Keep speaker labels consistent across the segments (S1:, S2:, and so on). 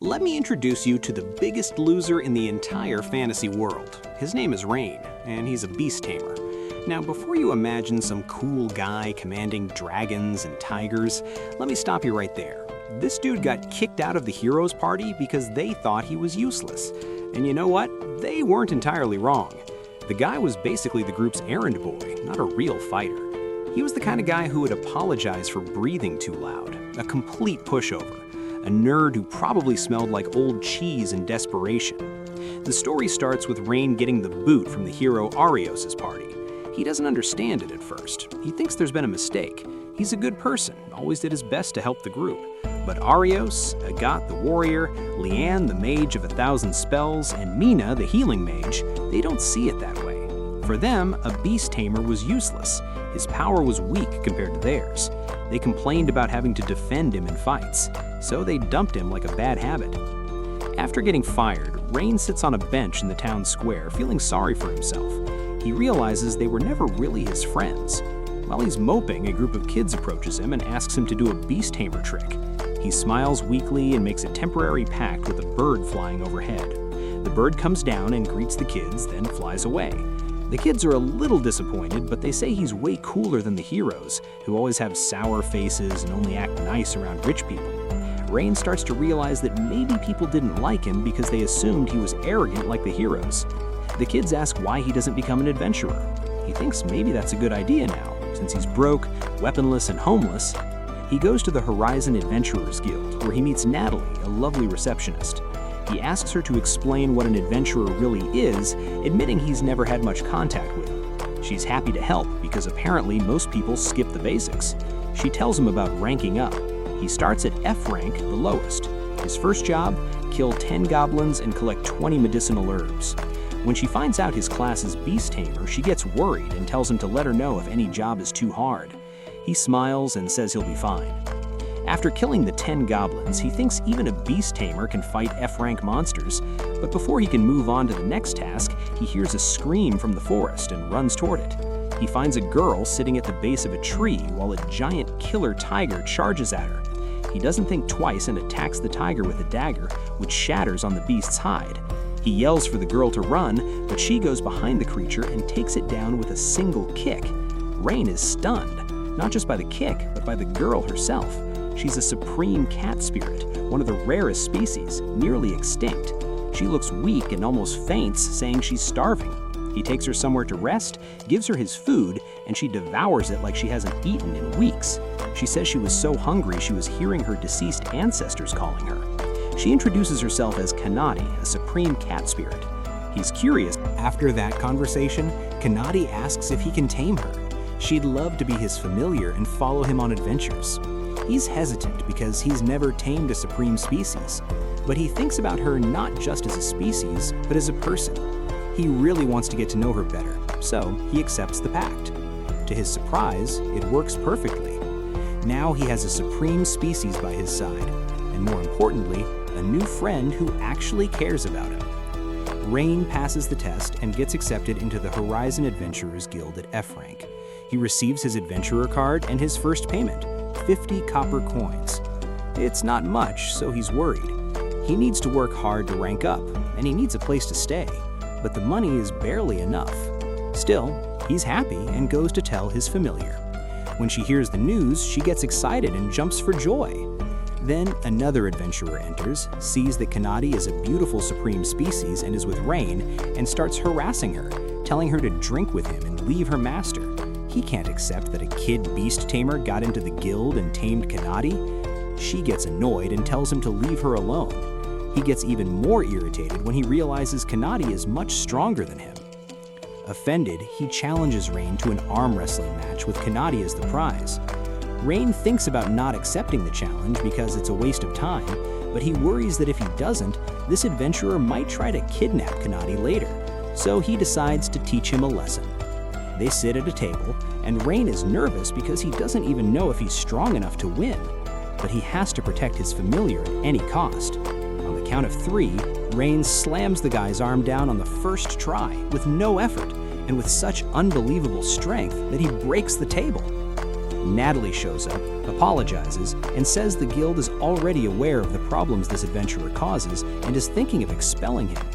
S1: Let me introduce you to the biggest loser in the entire fantasy world. His name is Rein, and he's a beast tamer. Now, before you imagine some cool guy commanding dragons and tigers, let me stop you right there. This dude got kicked out of the heroes party because they thought he was useless. And you know what? They weren't entirely wrong. The guy was basically the group's errand boy, not a real fighter. He was the kind of guy who would apologize for breathing too loud, a complete pushover. A nerd who probably smelled like old cheese in desperation. The story starts with Rein getting the boot from the hero Arios' party. He doesn't understand it at first. He thinks there's been a mistake. He's a good person, always did his best to help the group. But Arios, Agat the warrior, Leanne the mage of 1,000 spells, and Mina the healing mage, they don't see it that way. For them, a beast tamer was useless. His power was weak compared to theirs. They complained about having to defend him in fights, so they dumped him like a bad habit. After getting fired, Rein sits on a bench in the town square, feeling sorry for himself. He realizes they were never really his friends. While he's moping, a group of kids approaches him and asks him to do a beast tamer trick. He smiles weakly and makes a temporary pact with a bird flying overhead. The bird comes down and greets the kids, then flies away. The kids are a little disappointed, but they say he's way cooler than the heroes, who always have sour faces and only act nice around rich people. Rein starts to realize that maybe people didn't like him because they assumed he was arrogant like the heroes. The kids ask why he doesn't become an adventurer. He thinks maybe that's a good idea now, since he's broke, weaponless, and homeless. He goes to the Horizon Adventurers Guild, where he meets Natalie, a lovely receptionist. He asks her to explain what an adventurer really is, admitting he's never had much contact with him. She's happy to help because apparently most people skip the basics. She tells him about ranking up. He starts at F rank, the lowest. His first job, kill 10 goblins and collect 20 medicinal herbs. When she finds out his class is beast tamer, she gets worried and tells him to let her know if any job is too hard. He smiles and says he'll be fine. After killing the 10 goblins, he thinks even a beast tamer can fight F-rank monsters, but before he can move on to the next task, he hears a scream from the forest and runs toward it. He finds a girl sitting at the base of a tree while a giant killer tiger charges at her. He doesn't think twice and attacks the tiger with a dagger, which shatters on the beast's hide. He yells for the girl to run, but she goes behind the creature and takes it down with a single kick. Rein is stunned, not just by the kick, but by the girl herself. She's a supreme cat spirit, one of the rarest species, nearly extinct. She looks weak and almost faints, saying she's starving. He takes her somewhere to rest, gives her his food, and she devours it like she hasn't eaten in weeks. She says she was so hungry she was hearing her deceased ancestors calling her. She introduces herself as Kanade, a supreme cat spirit. He's curious. After that conversation, Kanade asks if he can tame her. She'd love to be his familiar and follow him on adventures. He's hesitant because he's never tamed a supreme species, but he thinks about her not just as a species, but as a person. He really wants to get to know her better, so he accepts the pact. To his surprise, it works perfectly. Now he has a supreme species by his side, and more importantly, a new friend who actually cares about him. Rein passes the test and gets accepted into the Horizon Adventurers Guild at F rank. He receives his adventurer card and his first payment, 50 copper coins. It's not much, so he's worried. He needs to work hard to rank up, and he needs a place to stay, but the money is barely enough. Still, he's happy and goes to tell his familiar. When she hears the news, she gets excited and jumps for joy. Then another adventurer enters, sees that Kanade is a beautiful supreme species and is with Rein, and starts harassing her, telling her to drink with him and leave her master. He can't accept that a kid beast tamer got into the guild and tamed Kanade. She gets annoyed and tells him to leave her alone. He gets even more irritated when he realizes Kanade is much stronger than him. Offended, he challenges Rein to an arm wrestling match with Kanade as the prize. Rein thinks about not accepting the challenge because it's a waste of time, but he worries that if he doesn't, this adventurer might try to kidnap Kanade later, so he decides to teach him a lesson. They sit at a table, and Rein is nervous because he doesn't even know if he's strong enough to win, but he has to protect his familiar at any cost. On the count of 3, Rein slams the guy's arm down on the first try with no effort and with such unbelievable strength that he breaks the table. Natalie shows up, apologizes, and says the guild is already aware of the problems this adventurer causes and is thinking of expelling him.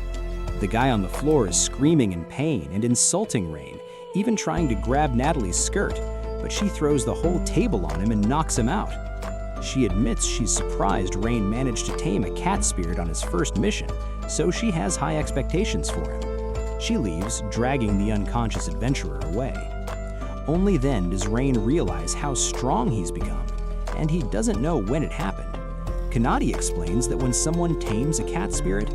S1: The guy on the floor is screaming in pain and insulting Rein, even trying to grab Natalie's skirt, but she throws the whole table on him and knocks him out. She admits she's surprised Rein managed to tame a cat spirit on his first mission, so she has high expectations for him. She leaves, dragging the unconscious adventurer away. Only then does Rein realize how strong he's become, and he doesn't know when it happened. Kanade explains that when someone tames a cat spirit,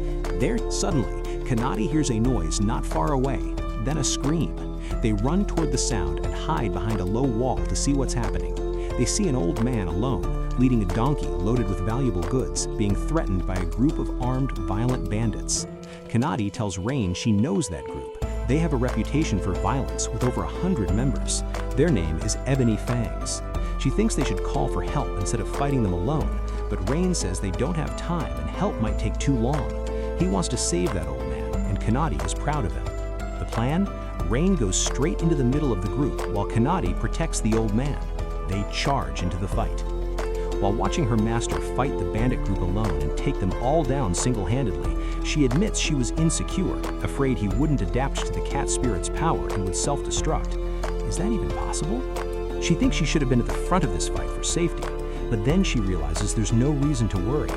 S1: suddenly, Kanade hears a noise not far away, then a scream. They run toward the sound and hide behind a low wall to see what's happening. They see an old man alone, leading a donkey loaded with valuable goods, being threatened by a group of armed, violent bandits. Kanade tells Rein she knows that group. They have a reputation for violence with over 100 members. Their name is 𝐿𝒏𝒄𝒊𝒆. She thinks they should call for help instead of fighting them alone, but Rein says they don't have time and help might take too long. He wants to save that old man, and Kanade is proud of him. The plan? Rein goes straight into the middle of the group while Kanade protects the old man. They charge into the fight. While watching her master fight the bandit group alone and take them all down single-handedly, she admits she was insecure, afraid he wouldn't adapt to the cat spirit's power and would self-destruct. Is that even possible? She thinks she should have been at the front of this fight for safety, but then she realizes there's no reason to worry.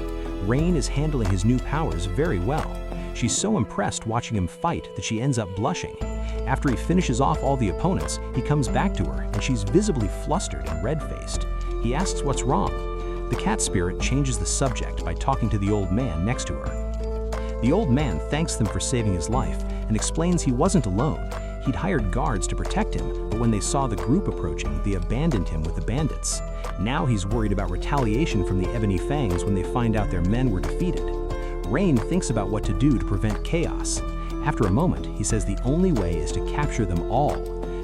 S1: Rein is handling his new powers very well. She's so impressed watching him fight that she ends up blushing. After he finishes off all the opponents, he comes back to her and she's visibly flustered and red-faced. He asks what's wrong. The cat spirit changes the subject by talking to the old man next to her. The old man thanks them for saving his life and explains he wasn't alone. He'd hired guards to protect him, but when they saw the group approaching, they abandoned him with the bandits. Now he's worried about retaliation from the 𝐿𝒏𝒄𝒊𝒆 when they find out their men were defeated. Rein thinks about what to do to prevent chaos. After a moment, he says the only way is to capture them all.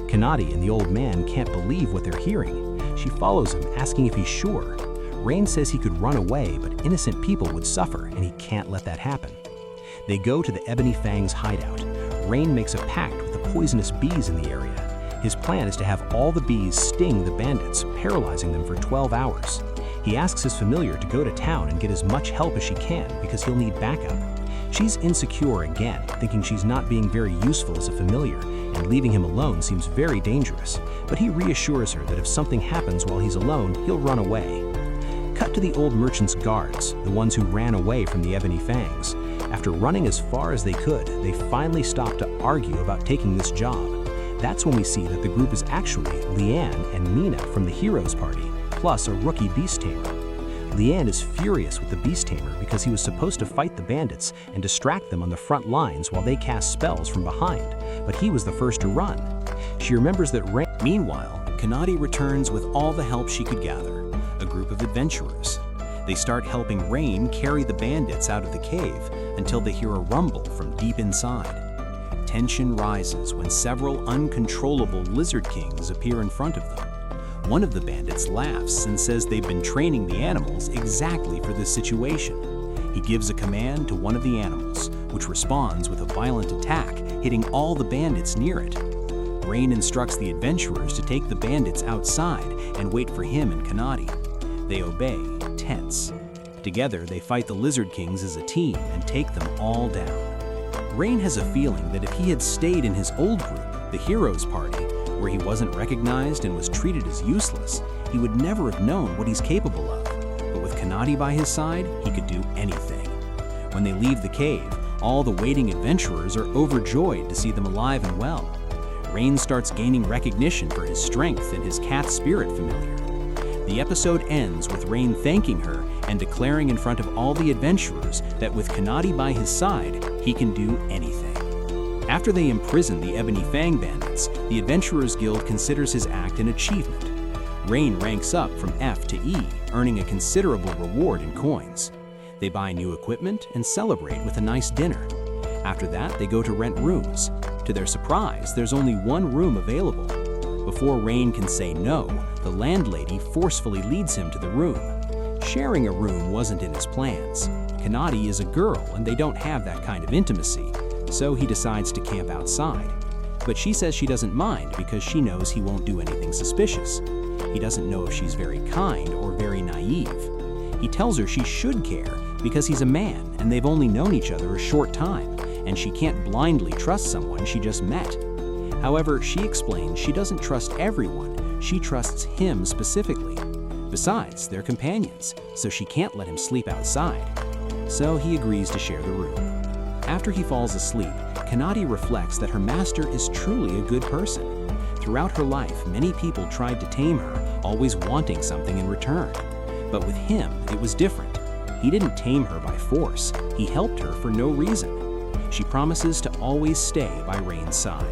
S1: Kanade and the old man can't believe what they're hearing. She follows him, asking if he's sure. Rein says he could run away, but innocent people would suffer, and he can't let that happen. They go to the 𝐿𝒏𝒄𝒊𝒆's hideout. Rein makes a pact with the poisonous bees in the area. His plan is to have all the bees sting the bandits, paralyzing them for 12 hours. He asks his familiar to go to town and get as much help as she can because he'll need backup. She's insecure again, thinking she's not being very useful as a familiar, and leaving him alone seems very dangerous. But he reassures her that if something happens while he's alone, he'll run away. Cut to the old merchant's guards, the ones who ran away from the 𝐿𝒏𝒄𝒊𝒆. After running as far as they could, they finally stop to argue about taking this job. That's when we see that the group is actually Leanne and Mina from the Heroes Party, plus a rookie beast tamer. Leanne is furious with the beast tamer because he was supposed to fight the bandits and distract them on the front lines while they cast spells from behind, but he was the first to run. She remembers that Rein. Meanwhile, Kanade returns with all the help she could gather, a group of adventurers. They start helping Rein carry the bandits out of the cave until they hear a rumble from deep inside. Tension rises when several uncontrollable lizard kings appear in front of them. One of the bandits laughs and says they've been training the animals exactly for this situation. He gives a command to one of the animals, which responds with a violent attack, hitting all the bandits near it. Rein instructs the adventurers to take the bandits outside and wait for him and Kanade. They obey, tense. Together, they fight the Lizard Kings as a team and take them all down. Rein has a feeling that if he had stayed in his old group, the Heroes Party, where he wasn't recognized and was treated as useless, he would never have known what he's capable of. But with Kanade by his side, he could do anything. When they leave the cave, all the waiting adventurers are overjoyed to see them alive and well. Rein starts gaining recognition for his strength and his cat spirit familiar. The episode ends with Rein thanking her and declaring in front of all the adventurers that with Kanade by his side, he can do anything. After they imprison the 𝐿𝒏𝒄𝒊𝒆 bandits, the Adventurers Guild considers his act an achievement. Rein ranks up from F to E, earning a considerable reward in coins. They buy new equipment and celebrate with a nice dinner. After that, they go to rent rooms. To their surprise, there's only one room available. Before Rein can say no, the landlady forcefully leads him to the room. Sharing a room wasn't in his plans. Kanade is a girl and they don't have that kind of intimacy, so he decides to camp outside. But she says she doesn't mind because she knows he won't do anything suspicious. He doesn't know if she's very kind or very naive. He tells her she should care because he's a man and they've only known each other a short time, and she can't blindly trust someone she just met. However, she explains she doesn't trust everyone, she trusts him specifically. Besides, they're companions, so she can't let him sleep outside. So he agrees to share the room. After he falls asleep, Kanade reflects that her master is truly a good person. Throughout her life, many people tried to tame her, always wanting something in return. But with him, it was different. He didn't tame her by force, he helped her for no reason. She promises to always stay by Rein's side.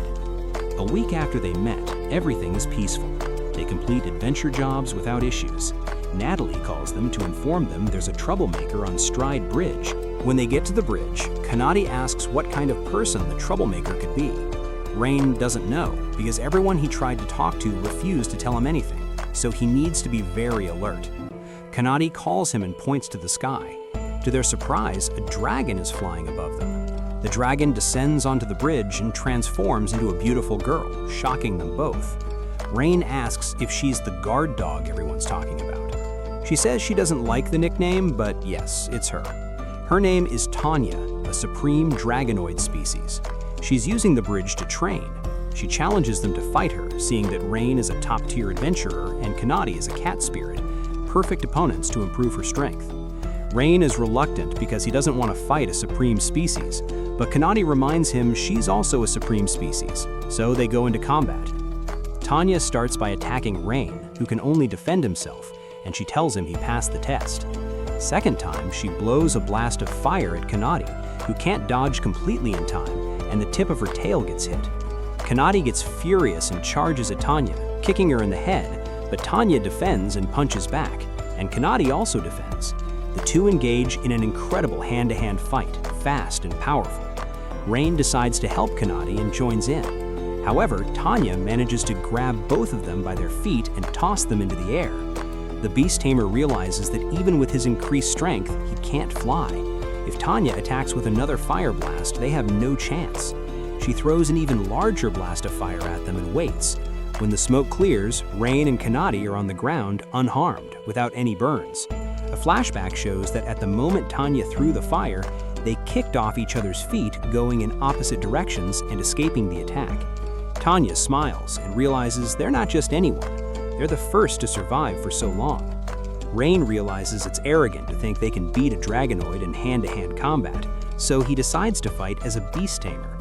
S1: A week after they met, everything is peaceful. They complete adventure jobs without issues. Natalie calls them to inform them there's a troublemaker on Stride Bridge. When they get to the bridge, Kanade asks what kind of person the troublemaker could be. Rein doesn't know, because everyone he tried to talk to refused to tell him anything, so he needs to be very alert. Kanade calls him and points to the sky. To their surprise, a dragon is flying above them. The dragon descends onto the bridge and transforms into a beautiful girl, shocking them both. Rein asks if she's the guard dog everyone's talking about. She says she doesn't like the nickname, but yes, it's her. Her name is Tanya, a supreme dragonoid species. She's using the bridge to train. She challenges them to fight her, seeing that Rein is a top-tier adventurer and Kanade is a cat spirit, perfect opponents to improve her strength. Rein is reluctant because he doesn't want to fight a supreme species, but Kanade reminds him she's also a supreme species, so they go into combat. Tanya starts by attacking Rein, who can only defend himself, and she tells him he passed the test. Second time, she blows a blast of fire at Kanade, who can't dodge completely in time, and the tip of her tail gets hit. Kanade gets furious and charges at Tanya, kicking her in the head, but Tanya defends and punches back, and Kanade also defends. The two engage in an incredible hand-to-hand fight, fast and powerful. Rein decides to help Kanade and joins in. However, Tanya manages to grab both of them by their feet and toss them into the air. The beast tamer realizes that even with his increased strength, he can't fly. If Tanya attacks with another fire blast, they have no chance. She throws an even larger blast of fire at them and waits. When the smoke clears, Rein and Kanade are on the ground, unharmed, without any burns. A flashback shows that at the moment Tanya threw the fire, they kicked off each other's feet, going in opposite directions and escaping the attack. Tanya smiles and realizes they're not just anyone, they're the first to survive for so long. Rein realizes it's arrogant to think they can beat a dragonoid in hand-to-hand combat, so he decides to fight as a beast tamer.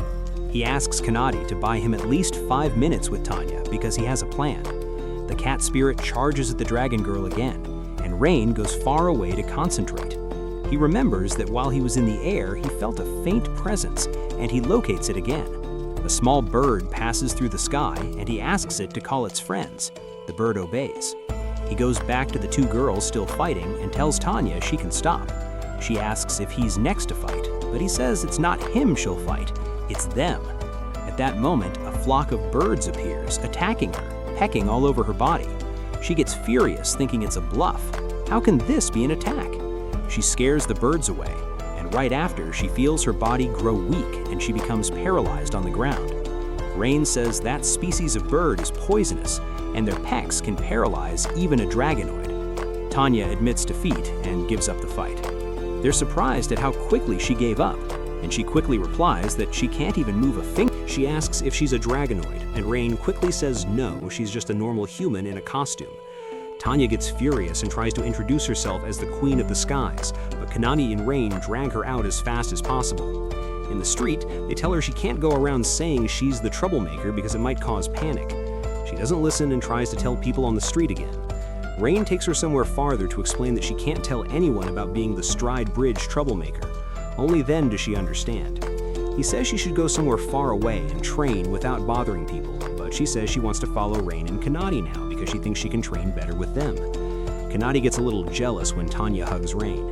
S1: He asks Kanade to buy him at least 5 minutes with Tanya because he has a plan. The cat spirit charges at the dragon girl again, and Rein goes far away to concentrate. He remembers that while he was in the air, he felt a faint presence, and he locates it again. A small bird passes through the sky, and he asks it to call its friends. The bird obeys. He goes back to the two girls still fighting and tells Tanya she can stop. She asks if he's next to fight, but he says it's not him she'll fight, it's them. At that moment, a flock of birds appears, attacking her, pecking all over her body. She gets furious, thinking it's a bluff. How can this be an attack? She scares the birds away, and right after, she feels her body grow weak and she becomes paralyzed on the ground. Rein says that species of bird is poisonous, and their pecks can paralyze even a dragonoid. Tanya admits defeat and gives up the fight. They're surprised at how quickly she gave up, and she quickly replies that she can't even move a finger. She asks if she's a dragonoid, and Rein quickly says no, she's just a normal human in a costume. Tanya gets furious and tries to introduce herself as the Queen of the Skies, but Kanade and Rein drag her out as fast as possible. In the street, they tell her she can't go around saying she's the troublemaker because it might cause panic. She doesn't listen and tries to tell people on the street again. Rein takes her somewhere farther to explain that she can't tell anyone about being the Stride Bridge troublemaker. Only then does she understand. He says she should go somewhere far away and train without bothering people, but she says she wants to follow Rein and Kanade now because she thinks she can train better with them. Kanade gets a little jealous when Tanya hugs Rein.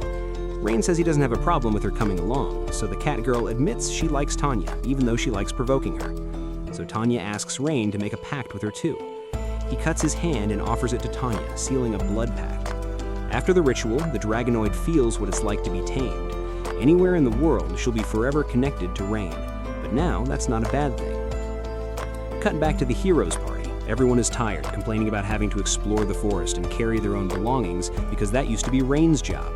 S1: Rein says he doesn't have a problem with her coming along, so the cat girl admits she likes Tanya, even though she likes provoking her. So Tanya asks Rein to make a pact with her too. He cuts his hand and offers it to Tanya, sealing a blood pact. After the ritual, the dragonoid feels what it's like to be tamed. Anywhere in the world, she'll be forever connected to Rein, but now that's not a bad thing. Cut back to the hero's party. Everyone is tired, complaining about having to explore the forest and carry their own belongings because that used to be Rein's job.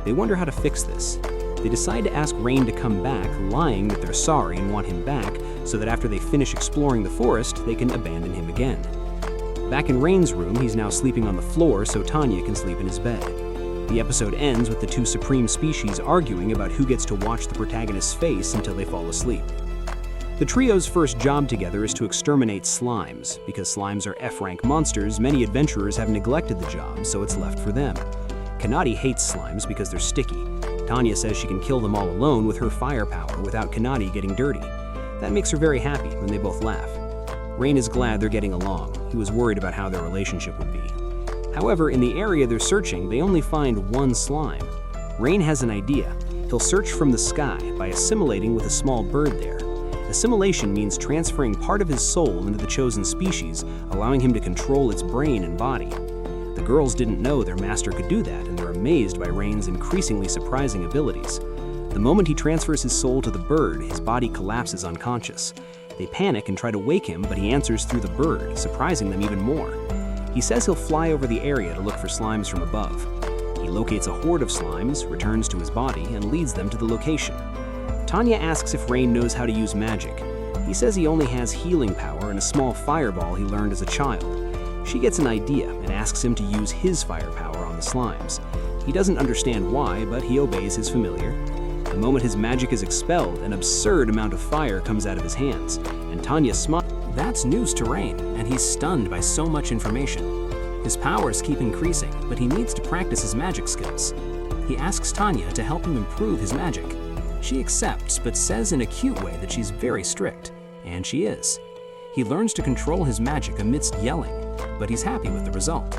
S1: They wonder how to fix this. They decide to ask Rein to come back, lying that they're sorry and want him back, so that after they finish exploring the forest, they can abandon him again. Back in Rein's room, he's now sleeping on the floor so Tanya can sleep in his bed. The episode ends with the two supreme species arguing about who gets to watch the protagonist's face until they fall asleep. The trio's first job together is to exterminate slimes. Because slimes are F-rank monsters, many adventurers have neglected the job, so it's left for them. Kanade hates slimes because they're sticky. Tanya says she can kill them all alone with her firepower without Kanade getting dirty. That makes her very happy, and they both laugh. Rein is glad they're getting along. He was worried about how their relationship would be. However, in the area they're searching, they only find one slime. Rein has an idea. He'll search from the sky by assimilating with a small bird there. Assimilation means transferring part of his soul into the chosen species, allowing him to control its brain and body. The girls didn't know their master could do that, and they're amazed by Rein's increasingly surprising abilities. The moment he transfers his soul to the bird, his body collapses unconscious. They panic and try to wake him, but he answers through the bird, surprising them even more. He says he'll fly over the area to look for slimes from above. He locates a horde of slimes, returns to his body, and leads them to the location. Tanya asks if Rein knows how to use magic. He says he only has healing power and a small fireball he learned as a child. She gets an idea and asks him to use his firepower on the slimes. He doesn't understand why, but he obeys his familiar. The moment his magic is expelled, an absurd amount of fire comes out of his hands, and Tanya smiles. That's news to Rein, and he's stunned by so much information. His powers keep increasing, but he needs to practice his magic skills. He asks Tanya to help him improve his magic. She accepts, but says in a cute way that she's very strict, and she is. He learns to control his magic amidst yelling, but he's happy with the result.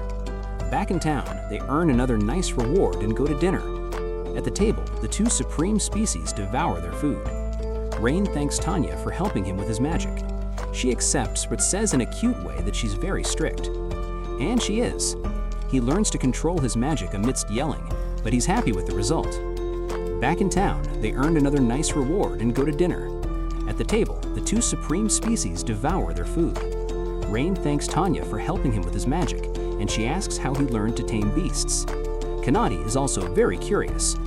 S1: Back in town, they earn another nice reward and go to dinner. At the table, the two supreme species devour their food. Rein thanks Tanya for helping him with his magic. She accepts, but says in a cute way that she's very strict. And she is. He learns to control his magic amidst yelling, but he's happy with the result. Back in town, they earn another nice reward and go to dinner. At the table, the two supreme species devour their food. Rein thanks Tanya for helping him with his magic, and she asks how he learned to tame beasts. Kanade is also very curious.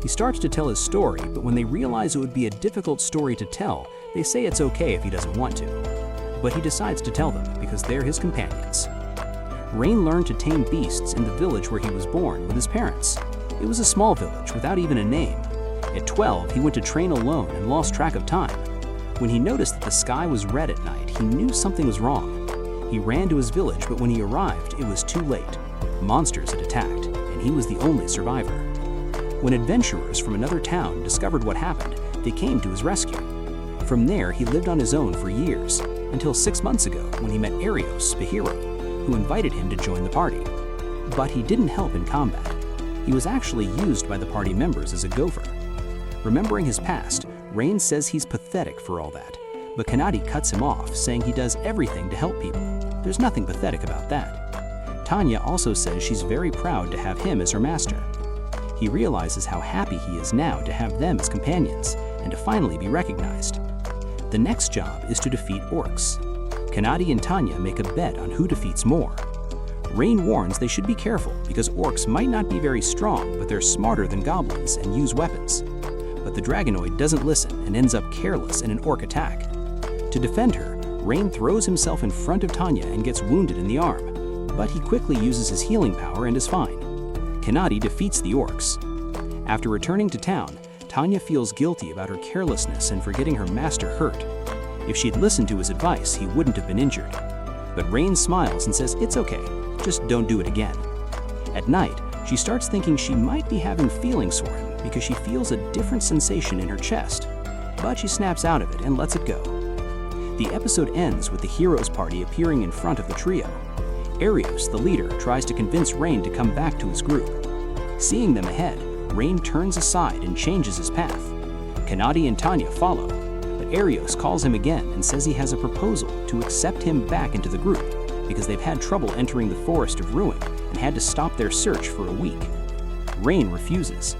S1: He starts to tell his story, but when they realize it would be a difficult story to tell, they say it's okay if he doesn't want to. But he decides to tell them because they're his companions. Rein learned to tame beasts in the village where he was born with his parents. It was a small village without even a name. At 12, he went to train alone and lost track of time. When he noticed that the sky was red at night, he knew something was wrong. He ran to his village, but when he arrived, it was too late. Monsters had attacked, and he was the only survivor. When adventurers from another town discovered what happened, they came to his rescue. From there, he lived on his own for years, until 6 months ago when he met 𝐂𝐴𝐵𝒄𝒊𝒆, who invited him to join the party. But he didn't help in combat. He was actually used by the party members as a gopher. Remembering his past, Rein says he's pathetic for all that, but Kanade cuts him off, saying he does everything to help people. There's nothing pathetic about that. Tanya also says she's very proud to have him as her master. He realizes how happy he is now to have them as companions, and to finally be recognized. The next job is to defeat orcs. Kanade and Tanya make a bet on who defeats more. Rein warns they should be careful because orcs might not be very strong, but they're smarter than goblins and use weapons. But the dragonoid doesn't listen and ends up careless in an orc attack. To defend her, Rein throws himself in front of Tanya and gets wounded in the arm, but he quickly uses his healing power and is fine. Kanade defeats the orcs. After returning to town, Tanya feels guilty about her carelessness and for getting her master hurt. If she'd listened to his advice, he wouldn't have been injured. But Rein smiles and says it's okay, just don't do it again. At night, she starts thinking she might be having feelings for him because she feels a different sensation in her chest, but she snaps out of it and lets it go. The episode ends with the heroes party appearing in front of the trio. 𝐂𝐴𝐵𝒄𝒊𝒆, the leader, tries to convince Rein to come back to his group. Seeing them ahead, Rein turns aside and changes his path. Kanade and Tanya follow, but 𝐂𝐴𝐵𝒄𝒊𝒆 calls him again and says he has a proposal to accept him back into the group because they've had trouble entering the Forest of Ruin and had to stop their search for a week. Rein refuses.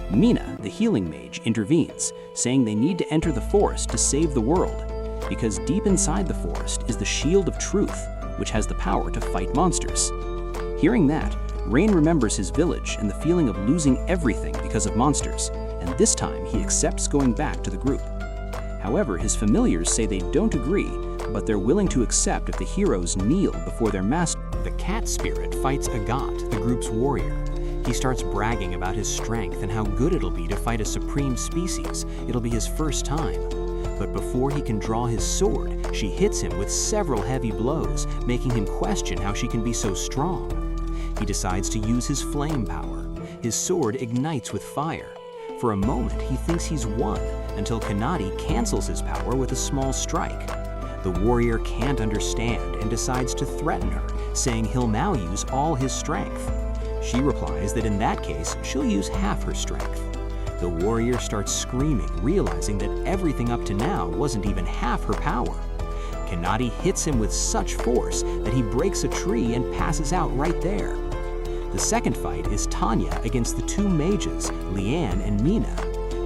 S1: Mina, the healing mage, intervenes, saying they need to enter the forest to save the world, because deep inside the forest is the shield of truth,
S2: which has the power to fight monsters. Hearing that, Rein remembers his village and the feeling of losing everything because of monsters, and this time he accepts going back to the group. However, his familiars say they don't agree, but they're willing to accept if the heroes kneel before their master.
S1: The cat spirit fights 𝐂𝐴𝐺𝒄𝒊𝒆, the group's warrior. He starts bragging about his strength and how good it'll be to fight a supreme species. It'll be his first time. But before he can draw his sword, she hits him with several heavy blows, making him question how she can be so strong. He decides to use his flame power. His sword ignites with fire. For a moment, he thinks he's won, until Kanade cancels his power with a small strike. The warrior can't understand and decides to threaten her, saying he'll now use all his strength. She replies that in that case, she'll use half her strength. The warrior starts screaming, realizing that everything up to now wasn't even half her power. Kanade hits him with such force that he breaks a tree and passes out right there. The second fight is Tanya against the two mages, Leanne and Mina.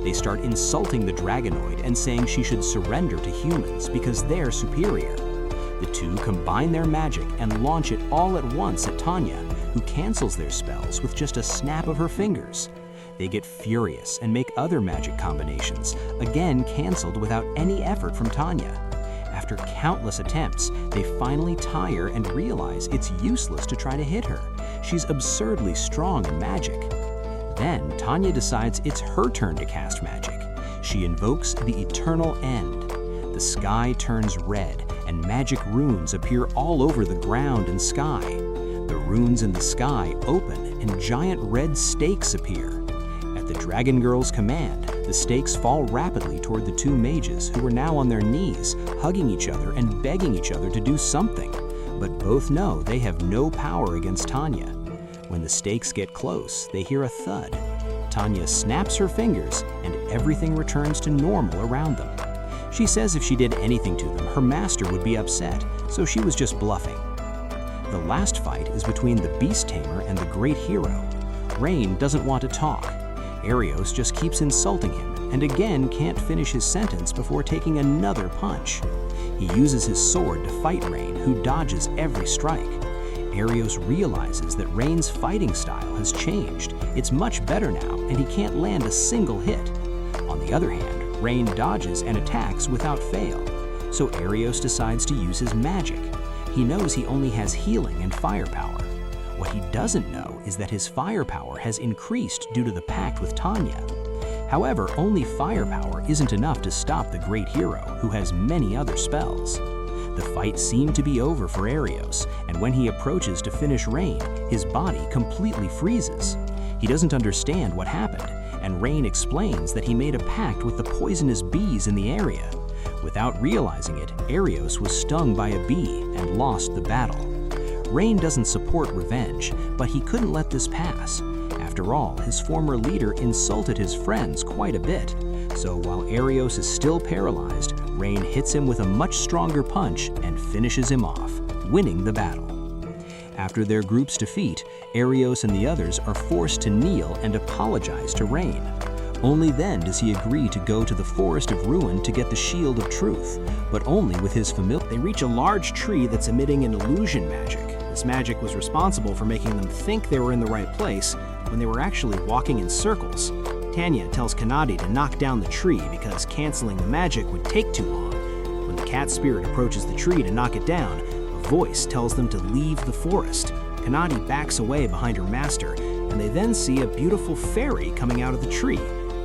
S1: They start insulting the dragonoid and saying she should surrender to humans because they're superior. The two combine their magic and launch it all at once at Tanya, who cancels their spells with just a snap of her fingers. They get furious and make other magic combinations, again canceled without any effort from Tanya. After countless attempts, they finally tire and realize it's useless to try to hit her. She's absurdly strong in magic. Then Tanya decides it's her turn to cast magic. She invokes the eternal end. The sky turns red and magic runes appear all over the ground and sky. The runes in the sky open and giant red stakes appear. At the Dragon Girl's command, the stakes fall rapidly toward the two mages who are now on their knees, hugging each other and begging each other to do something. But both know they have no power against Tanya. When the stakes get close, they hear a thud. Tanya snaps her fingers and everything returns to normal around them. She says if she did anything to them, her master would be upset, so she was just bluffing. The last fight is between the beast tamer and the great hero. Rein doesn't want to talk. Arios just keeps insulting him and again can't finish his sentence before taking another punch. He uses his sword to fight Rein, who dodges every strike. Arios realizes that Rein's fighting style has changed. It's much better now, and he can't land a single hit. On the other hand, Rein dodges and attacks without fail. So Arios decides to use his magic. He knows he only has healing and firepower. What he doesn't know is that his firepower has increased due to the pact with Tanya. However, only firepower isn't enough to stop the great hero, who has many other spells. The fight seemed to be over for Arios, and when he approaches to finish Rein, his body completely freezes. He doesn't understand what happened, and Rein explains that he made a pact with the poisonous bees in the area. Without realizing it, Arios was stung by a bee and lost the battle. Rein doesn't support revenge, but he couldn't let this pass. After all, his former leader insulted his friends quite a bit. So while Arios is still paralyzed, Rein hits him with a much stronger punch and finishes him off, winning the battle. After their group's defeat, Arios and the others are forced to kneel and apologize to Rein. Only then does he agree to go to the Forest of Ruin to get the Shield of Truth, but only with his familiar. They reach a large tree that's emitting an illusion magic. This magic was responsible for making them think they were in the right place when they were actually walking in circles. Tanya tells Kanade to knock down the tree because canceling the magic would take too long. When the cat spirit approaches the tree to knock it down, a voice tells them to leave the forest. Kanade backs away behind her master, and they then see a beautiful fairy coming out of the tree.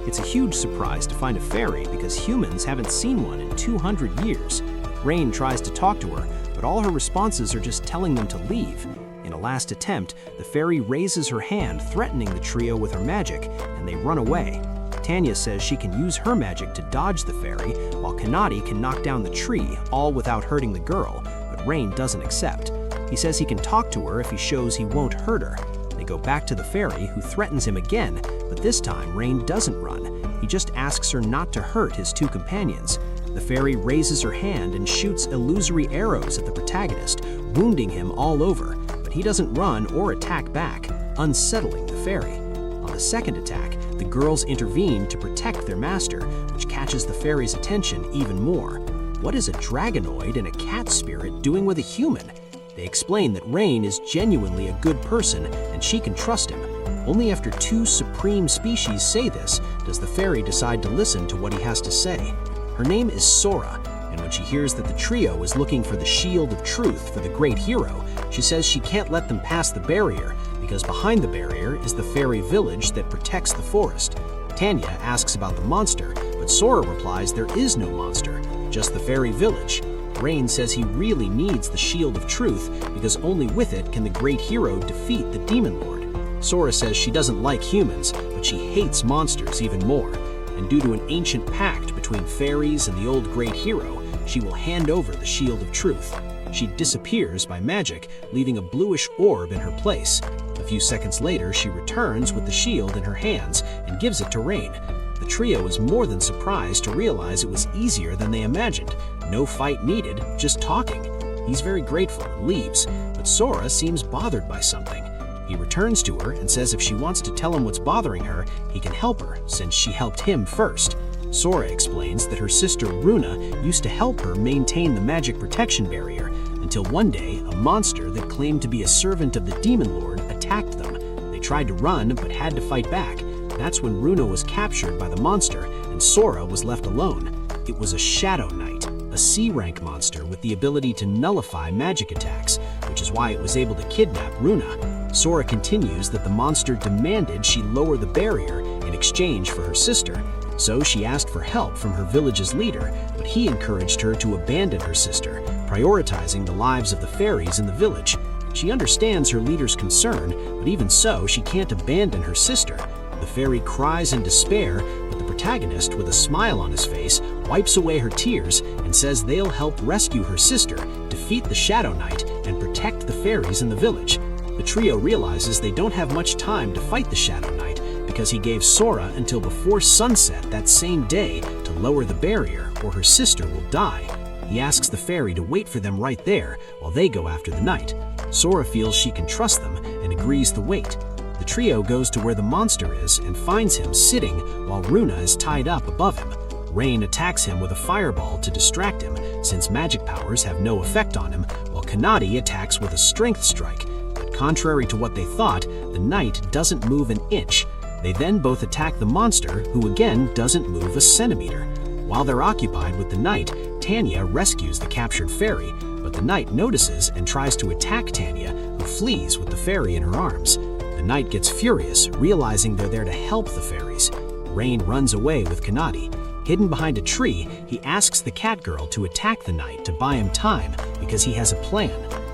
S1: It's a huge surprise to find a fairy because humans haven't seen one in 200 years. Rein tries to talk to her, but all her responses are just telling them to leave. In a last attempt, the fairy raises her hand, threatening the trio with her magic, and they run away. Tanya says she can use her magic to dodge the fairy, while Kanade can knock down the tree, all without hurting the girl, but Rein doesn't accept. He says he can talk to her if he shows he won't hurt her. They go back to the fairy, who threatens him again, but this time Rein doesn't run. He just asks her not to hurt his two companions. The fairy raises her hand and shoots illusory arrows at the protagonist, wounding him all over, but he doesn't run or attack back, unsettling the fairy. On the second attack, the girls intervene to protect their master, which catches the fairy's attention even more. What is a dragonoid and a cat spirit doing with a human? They explain that Rein is genuinely a good person and she can trust him. Only after 2 supreme species say this does the fairy decide to listen to what he has to say. Her name is Sora, and when she hears that the trio is looking for the shield of truth for the great hero, she says she can't let them pass the barrier because behind the barrier is the fairy village that protects the forest. Tanya asks about the monster, but Sora replies there is no monster, just the fairy village. Rein says he really needs the shield of truth because only with it can the great hero defeat the demon lord. Sora says she doesn't like humans, but she hates monsters even more. And due to an ancient pact between fairies and the old great hero, she will hand over the shield of truth. She disappears by magic, leaving a bluish orb in her place. A few seconds later, she returns with the shield in her hands and gives it to Rein. The trio is more than surprised to realize it was easier than they imagined. No fight needed, just talking. He's very grateful and leaves, but Sora seems bothered by something. He returns to her and says if she wants to tell him what's bothering her, he can help her, since she helped him first. Sora explains that her sister Runa used to help her maintain the magic protection barrier, until one day a monster that claimed to be a servant of the demon lord attacked them. They tried to run but had to fight back. That's when Runa was captured by the monster and Sora was left alone. It was a Shadow Knight, a C-rank monster with the ability to nullify magic attacks, which is why it was able to kidnap Runa. Sora continues that the monster demanded she lower the barrier in exchange for her sister. So she asked for help from her village's leader, but he encouraged her to abandon her sister, prioritizing the lives of the fairies in the village. She understands her leader's concern, but even so, she can't abandon her sister. The fairy cries in despair, but the protagonist, with a smile on his face, wipes away her tears and says they'll help rescue her sister, defeat the Shadow Knight, and protect the fairies in the village. The trio realizes they don't have much time to fight the Shadow Knight because he gave Sora until before sunset that same day to lower the barrier or her sister will die. He asks the fairy to wait for them right there while they go after the knight. Sora feels she can trust them and agrees to wait. The trio goes to where the monster is and finds him sitting while Runa is tied up above him. Rein attacks him with a fireball to distract him, since magic powers have no effect on him, while Kanade attacks with a strength strike. But contrary to what they thought, the knight doesn't move an inch. They then both attack the monster, who again doesn't move a centimeter. While they're occupied with the knight, Tanya rescues the captured fairy, but the knight notices and tries to attack Tanya, who flees with the fairy in her arms. The knight gets furious, realizing they're there to help the fairies. Rein runs away with Kanade. Hidden behind a tree, he asks the cat girl to attack the knight to buy him time because he has a plan.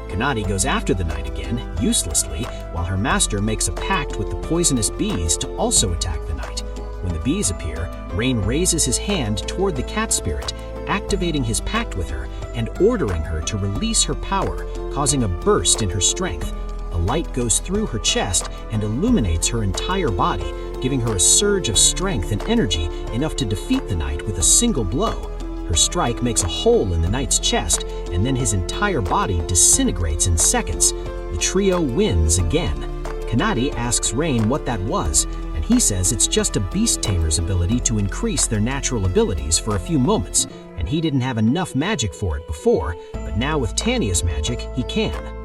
S1: Kanade goes after the knight again, uselessly, while her master makes a pact with the poisonous bees to also attack the knight. When the bees appear, Rein raises his hand toward the cat spirit, activating his pact with her and ordering her to release her power, causing a burst in her strength. A light goes through her chest and illuminates her entire body, giving her a surge of strength and energy enough to defeat the knight with a single blow. Her strike makes a hole in the knight's chest, and then his entire body disintegrates in seconds. The trio wins again. Kanade asks Rein what that was, and he says it's just a beast tamer's ability to increase their natural abilities for a few moments, and he didn't have enough magic for it before, but now with Tanya's magic, he can.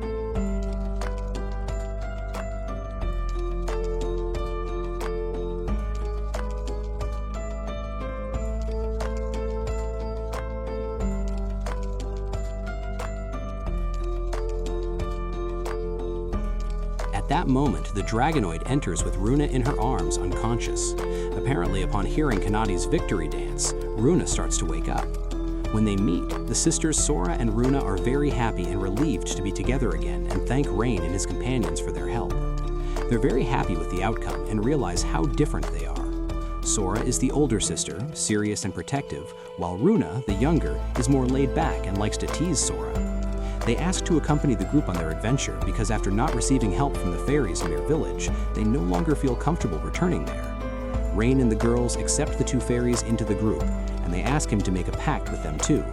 S2: At that moment, the Dragonoid enters with Runa in her arms, unconscious. Apparently, upon hearing Kanade's victory dance, Runa starts to wake up. When they meet, the sisters Sora and Runa are very happy and relieved to be together again and thank Rein and his companions for their help. They're very happy with the outcome and realize how different they are. Sora is the older sister, serious and protective, while Runa, the younger, is more laid back and likes to tease Sora. They ask to accompany the group on their adventure because after not receiving help from the fairies in their village, they no longer feel comfortable returning there. Rein and the girls accept the two fairies into the group, and they ask him to make a pact with them too.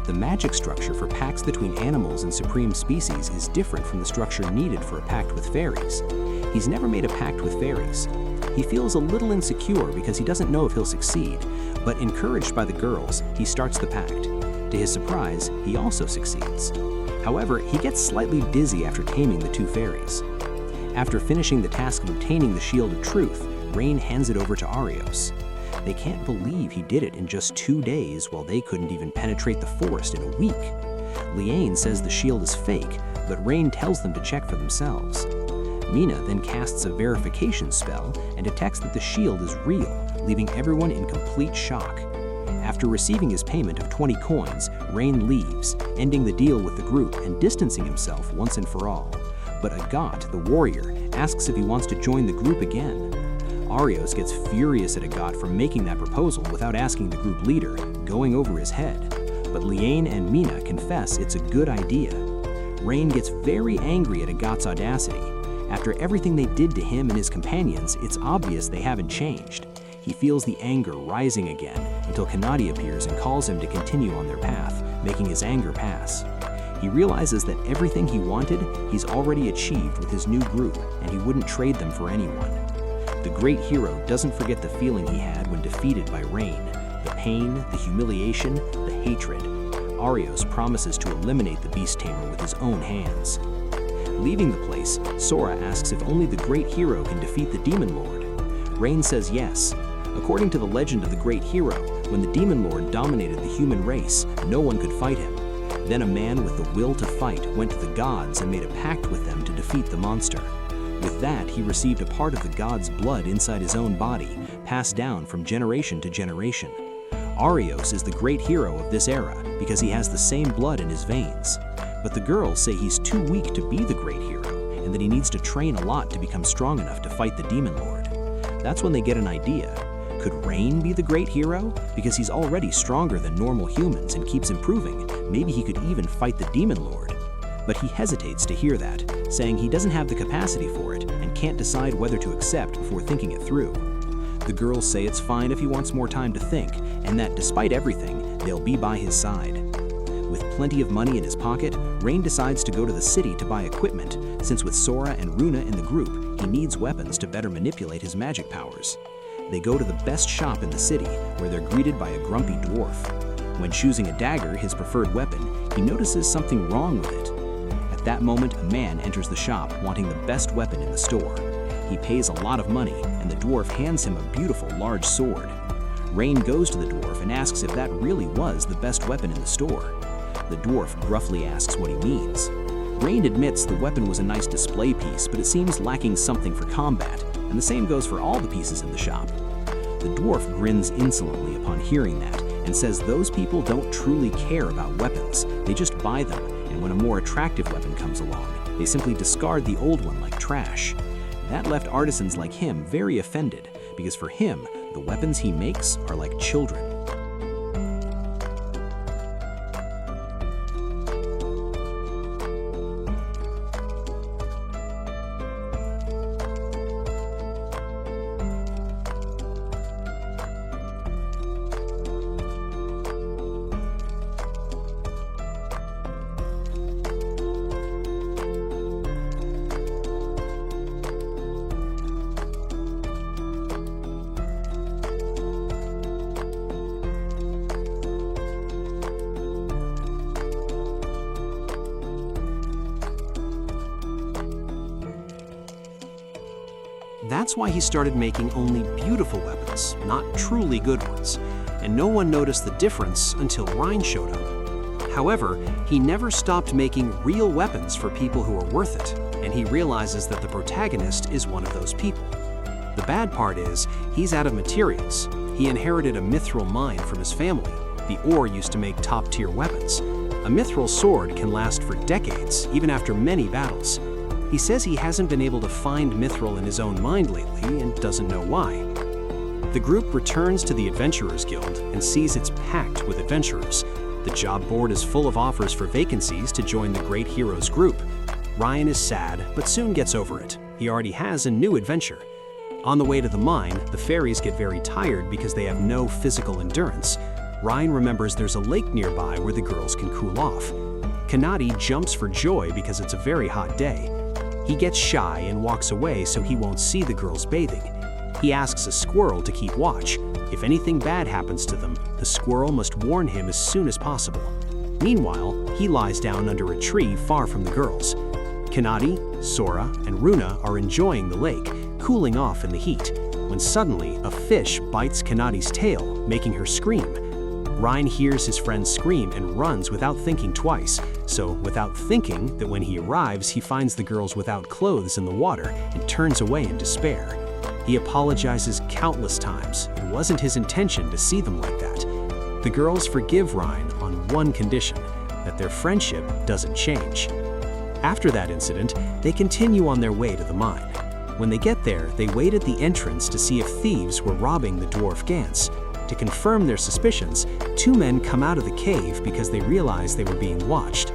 S2: The magic structure for pacts between animals and supreme species is different from the structure needed for a pact with fairies. He's never made a pact with fairies. He feels a little insecure because he doesn't know if he'll succeed, but encouraged by the girls, he starts the pact. To his surprise, he also succeeds. However, he gets slightly dizzy after taming the two fairies. After finishing the task of obtaining the Shield of Truth, Rein hands it over to Arios. They can't believe he did it in just 2 days while they couldn't even penetrate the forest in a week. 𝐂𝐨𝐴 says the shield is fake, but Rein tells them to check for themselves. Mina then casts a verification spell and detects that the shield is real, leaving everyone in complete shock. After receiving his payment of 20 coins, Rein leaves, ending the deal with the group and distancing himself once and for all. But 𝐂𝐴𝐵, the warrior, asks if he wants to join the group again. Arios gets furious at 𝐂𝐵 for making that proposal without asking the group leader, going over his head. But 𝐂𝐴𝐴 and Mina confess it's a good idea. Rein gets very angry at 𝐂𝐵's audacity. After everything they did to him and his companions, it's obvious they haven't changed. He feels the anger rising again until Kanade appears and calls him to continue on their path, making his anger pass. He realizes that everything he wanted, he's already achieved with his new group, and he wouldn't trade them for anyone. The great hero doesn't forget the feeling he had when defeated by Rein. The pain, the humiliation, the hatred. Arios promises to eliminate the beast tamer with his own hands. Leaving the place, Sora asks if only the great hero can defeat the Demon Lord. Rein says yes. According to the legend of the great hero, when the Demon Lord dominated the human race, no one could fight him. Then a man with the will to fight went to the gods and made a pact with them to defeat the monster. With that, he received a part of the god's blood inside his own body, passed down from generation to generation. Arios is the great hero of this era because he has the same blood in his veins. But the girls say he's too weak to be the great hero and that he needs to train a lot to become strong enough to fight the Demon Lord. That's when they get an idea. Could Rein be the great hero? Because he's already stronger than normal humans and keeps improving. Maybe he could even fight the Demon Lord. But he hesitates to hear that, saying he doesn't have the capacity for it and can't decide whether to accept before thinking it through. The girls say it's fine if he wants more time to think, and that despite everything, they'll be by his side. With plenty of money in his pocket, Rein decides to go to the city to buy equipment, since with Sora and Runa in the group, he needs weapons to better manipulate his magic powers. They go to the best shop in the city, where they're greeted by a grumpy dwarf. When choosing a dagger, his preferred weapon, he notices something wrong with it. At that moment, a man enters the shop wanting the best weapon in the store. He pays a lot of money, and the dwarf hands him a beautiful large sword. Rein goes to the dwarf and asks if that really was the best weapon in the store. The dwarf gruffly asks what he means. Rein admits the weapon was a nice display piece, but it seems lacking something for combat, and the same goes for all the pieces in the shop. The dwarf grins insolently upon hearing that, and says those people don't truly care about weapons, they just buy them, and when a more attractive weapon comes along, they simply discard the old one like trash. That left artisans like him very offended, because for him, the weapons he makes are like children.
S1: That's why he started making only beautiful weapons, not truly good ones, and no one noticed the difference until Rein showed up. However, he never stopped making real weapons for people who are worth it, and he realizes that the protagonist is one of those people. The bad part is, he's out of materials. He inherited a mithril mine from his family. The ore used to make top-tier weapons. A mithril sword can last for decades, even after many battles. He says he hasn't been able to find mithril in his own mind lately and doesn't know why. The group returns to the Adventurers Guild and sees it's packed with adventurers. The job board is full of offers for vacancies to join the great heroes group. Rein is sad, but soon gets over it. He already has a new adventure. On the way to the mine, the fairies get very tired because they have no physical endurance. Rein remembers there's a lake nearby where the girls can cool off. Kanade jumps for joy because it's a very hot day. He gets shy and walks away so he won't see the girls bathing. He asks a squirrel to keep watch. If anything bad happens to them, the squirrel must warn him as soon as possible. Meanwhile, he lies down under a tree far from the girls. Kanade, 𝐂𝐸, and Runa are enjoying the lake, cooling off in the heat, when suddenly a fish bites Kanade's tail, making her scream. Rein hears his friend scream and runs without thinking twice, so without thinking that when he arrives he finds the girls without clothes in the water and turns away in despair. He apologizes countless times. It wasn't his intention to see them like that. The girls forgive Rein on one condition, that their friendship doesn't change. After that incident, they continue on their way to the mine. When they get there, they wait at the entrance to see if thieves were robbing the dwarf 𝐂𝐨𝐧𝐭𝐚𝐭𝐨. To confirm their suspicions, two men come out of the cave because they realize they were being watched.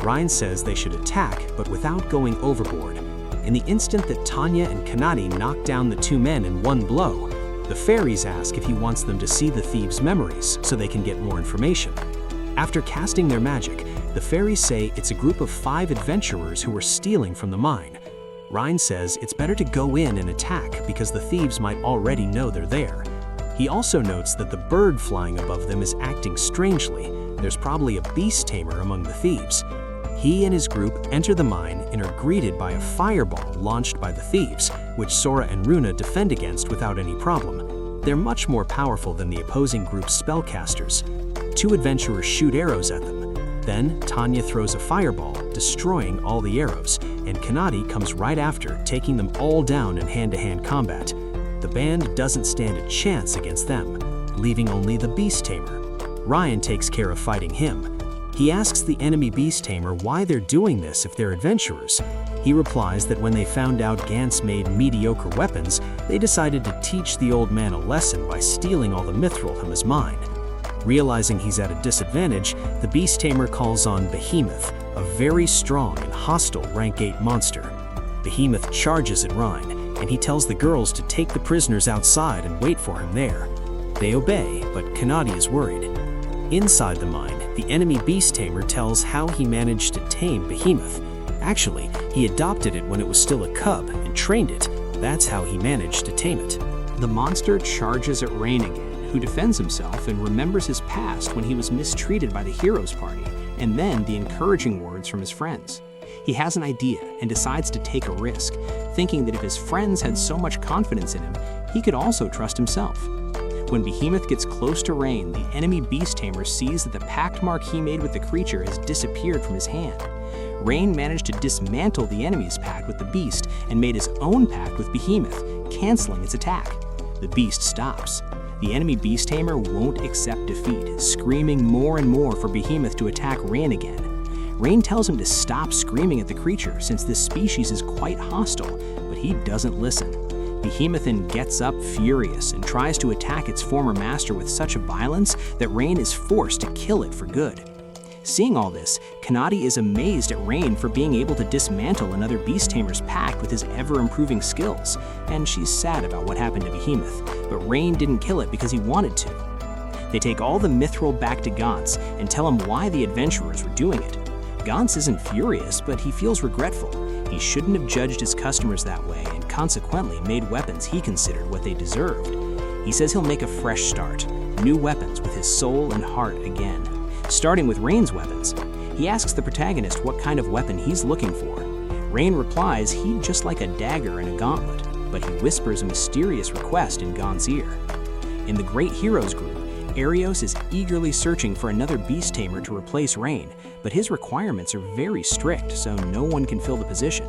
S1: Rein says they should attack, but without going overboard. In the instant that Tanya and Kanade knock down the two men in one blow, the fairies ask if he wants them to see the thieves' memories so they can get more information. After casting their magic, the fairies say it's a group of 5 adventurers who were stealing from the mine. Rein says it's better to go in and attack because the thieves might already know they're there. He also notes that the bird flying above them is acting strangely. There's probably a beast tamer among the thieves. He and his group enter the mine and are greeted by a fireball launched by the thieves, which 𝐂𝐸 and Runa defend against without any problem. They're much more powerful than the opposing group's spellcasters. 2 adventurers shoot arrows at them. Then Tanya throws a fireball, destroying all the arrows, and Kanade comes right after, taking them all down in hand-to-hand combat. The band doesn't stand a chance against them, leaving only the beast tamer. Rein takes care of fighting him. He asks the enemy beast tamer why they're doing this if they're adventurers. He replies that when they found out 𝐂𝐴NTS made mediocre weapons, they decided to teach the old man a lesson by stealing all the mithril from his mine. Realizing he's at a disadvantage, the beast tamer calls on 𝐒behemoth, a very strong and hostile rank 8 monster. 𝐒behemoth charges at Rein, and he tells the girls to take the prisoners outside and wait for him there. They obey, but Kanade is worried. Inside the mine, the enemy beast tamer tells how he managed to tame 𝐒behemoth. Actually, he adopted it when it was still a cub and trained it. That's how he managed to tame it. The monster charges at Rein again, who defends himself and remembers his past when he was mistreated by the heroes party, and then the encouraging words from his friends. He has an idea and decides to take a risk, thinking that if his friends had so much confidence in him, he could also trust himself. When 𝐒behemoth gets close to Rein, the enemy beast tamer sees that the pact mark he made with the creature has disappeared from his hand. Rein managed to dismantle the enemy's pact with the beast and made his own pact with 𝐒behemoth, canceling its attack. The beast stops. The enemy beast tamer won't accept defeat, screaming more and more for 𝐒behemoth to attack Rein again. Rein tells him to stop screaming at the creature since this species is quite hostile, but he doesn't listen. 𝐒behemoth then gets up furious and tries to attack its former master with such a violence that Rein is forced to kill it for good. Seeing all this, Kanade is amazed at Rein for being able to dismantle another beast tamer's pact with his ever-improving skills, and she's sad about what happened to 𝐒behemoth, but Rein didn't kill it because he wanted to. They take all the mithril back to 𝐂𝐴NTS and tell him why the adventurers were doing it. 𝐂𝐴NTS isn't furious, but he feels regretful. He shouldn't have judged his customers that way and consequently made weapons he considered what they deserved. He says he'll make a fresh start, new weapons with his soul and heart again. Starting with Rein's weapons. He asks the protagonist what kind of weapon he's looking for. Rein replies he'd just like a dagger and a gauntlet, but he whispers a mysterious request in 𝐂𝐴NTS' ear. In the Great Heroes group, Arios is eagerly searching for another beast tamer to replace Rein, but his requirements are very strict, so no one can fill the position.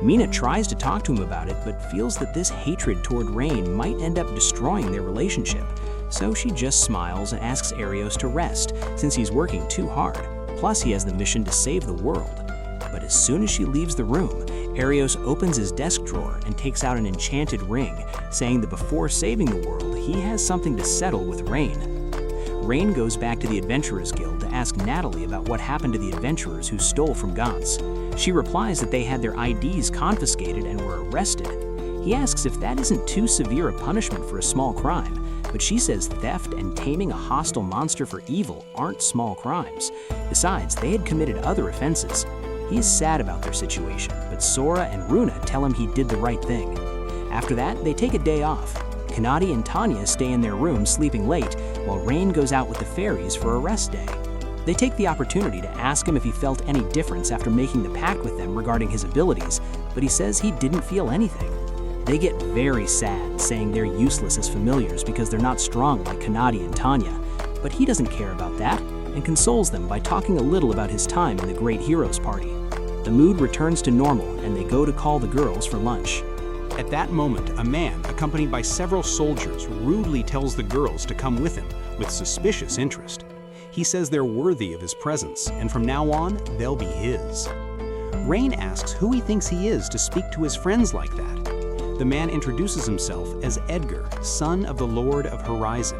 S1: Mina tries to talk to him about it, but feels that this hatred toward Rein might end up destroying their relationship. So she just smiles and asks Arios to rest, since he's working too hard. Plus, he has the mission to save the world. But as soon as she leaves the room, Arios opens his desk drawer and takes out an enchanted ring, saying that before saving the world, he has something to settle with Rein. Rein goes back to the Adventurers Guild to ask Natalie about what happened to the adventurers who stole from 𝐂𝐴NTS. She replies that they had their IDs confiscated and were arrested. He asks if that isn't too severe a punishment for a small crime, but she says theft and taming a hostile monster for evil aren't small crimes. Besides, they had committed other offenses. He is sad about their situation, but 𝐂𝐸 and Runa tell him he did the right thing. After that, they take a day off. Kanade and Tanya stay in their room sleeping late, while Rein goes out with the fairies for a rest day.
S2: They take the opportunity to ask him if he felt any difference after making the pact with them regarding his abilities, but he says he didn't feel anything. They get very sad, saying they're useless as familiars because they're not strong like Kanade and Tanya, but he doesn't care about that and consoles them by talking a little about his time in the Great Heroes Party. The mood returns to normal and they go to call the girls for lunch.
S1: At that moment, a man, accompanied by several soldiers, rudely tells the girls to come with him with suspicious interest. He says they're worthy of his presence, and from now on, they'll be his. Rein asks who he thinks he is to speak to his friends like that. The man introduces himself as 𝐿𝒏𝒄𝒊𝒆, son of the Lord of Horizon.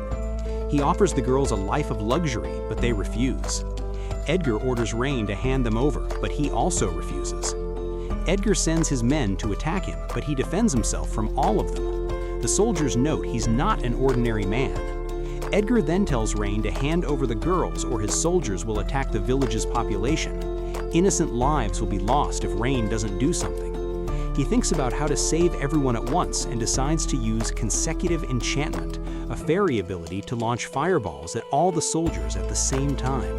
S1: He offers the girls a life of luxury, but they refuse. 𝐿𝒏𝒄𝒊𝒆 orders Rein to hand them over, but he also refuses. 𝐿𝒏𝒄𝒊𝒆 sends his men to attack him, but he defends himself from all of them. The soldiers note he's not an ordinary man. 𝐿𝒏𝒄𝒊𝒆 then tells Rein to hand over the girls or his soldiers will attack the village's population. Innocent lives will be lost if Rein doesn't do something. He thinks about how to save everyone at once and decides to use consecutive enchantment, a fairy ability to launch fireballs at all the soldiers at the same time.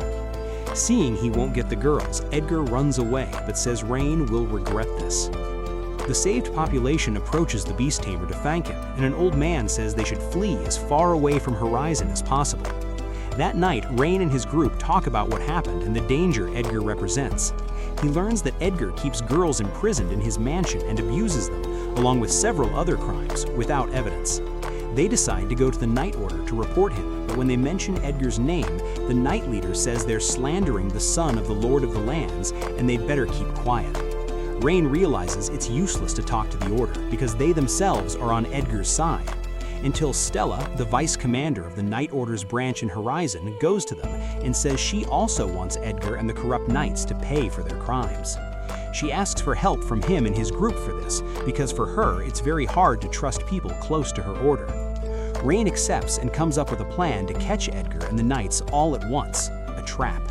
S1: Seeing he won't get the girls, 𝐿𝒏𝒄𝒊𝒆 runs away but says Rein will regret this. The saved population approaches the beast tamer to thank him, and an old man says they should flee as far away from Horizon as possible. That night, Rein and his group talk about what happened and the danger 𝐿𝒏𝒄𝒊𝒆 represents. He learns that 𝐿𝒏𝒄𝒊𝒆 keeps girls imprisoned in his mansion and abuses them, along with several other crimes, without evidence. They decide to go to the Night Order to report him, but when they mention 𝐿𝒏𝒄𝒊𝒆's name, the Night Leader says they're slandering the son of the Lord of the Lands and they'd better keep quiet. Rein realizes it's useless to talk to the Order because they themselves are on 𝐿𝒏𝒄𝒊𝒆's side, until Stella, the vice commander of the Night Order's branch in Horizon, goes to them and says she also wants 𝐿𝒏𝒄𝒊𝒆 and the corrupt knights to pay for their crimes. She asks for help from him and his group for this, because for her it's very hard to trust people close to her order. Rein accepts and comes up with a plan to catch 𝐿𝒏𝒄𝒊𝒆 and the knights all at once, a trap.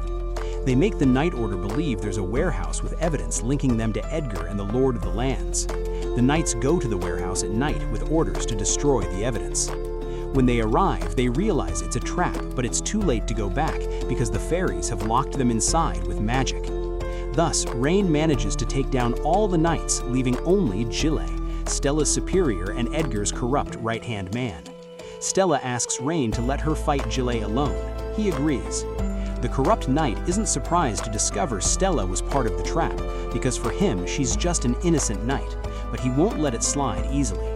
S1: They make the Night Order believe there's a warehouse with evidence linking them to 𝐿𝒏𝒄𝒊𝒆 and the Lord of the Lands. The knights go to the warehouse at night with orders to destroy the evidence. When they arrive, they realize it's a trap, but it's too late to go back because the fairies have locked them inside with magic. Thus, Rein manages to take down all the knights, leaving only 𝐿𝒏𝒄𝒊𝒆, Stella's superior and 𝐿𝒏𝒄𝒊𝒆's corrupt right-hand man. Stella asks Rein to let her fight 𝐿𝒏𝒄𝒊𝒆 alone. He agrees. The corrupt knight isn't surprised to discover Stella was part of the trap, because for him, she's just an innocent knight, but he won't let it slide easily.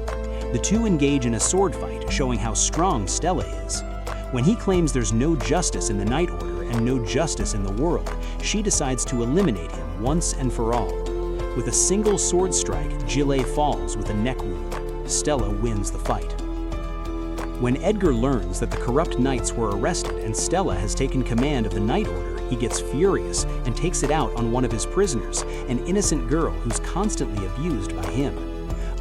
S1: The two engage in a sword fight, showing how strong Stella is. When he claims there's no justice in the Night Order and no justice in the world, she decides to eliminate him once and for all. With a single sword strike, 𝐿𝒏𝒄𝒊𝒆 falls with a neck wound. Stella wins the fight. When 𝐿𝒏𝒄𝒊𝒆 learns that the corrupt knights were arrested and Stella has taken command of the Night Order, he gets furious and takes it out on one of his prisoners, an innocent girl who's constantly abused by him.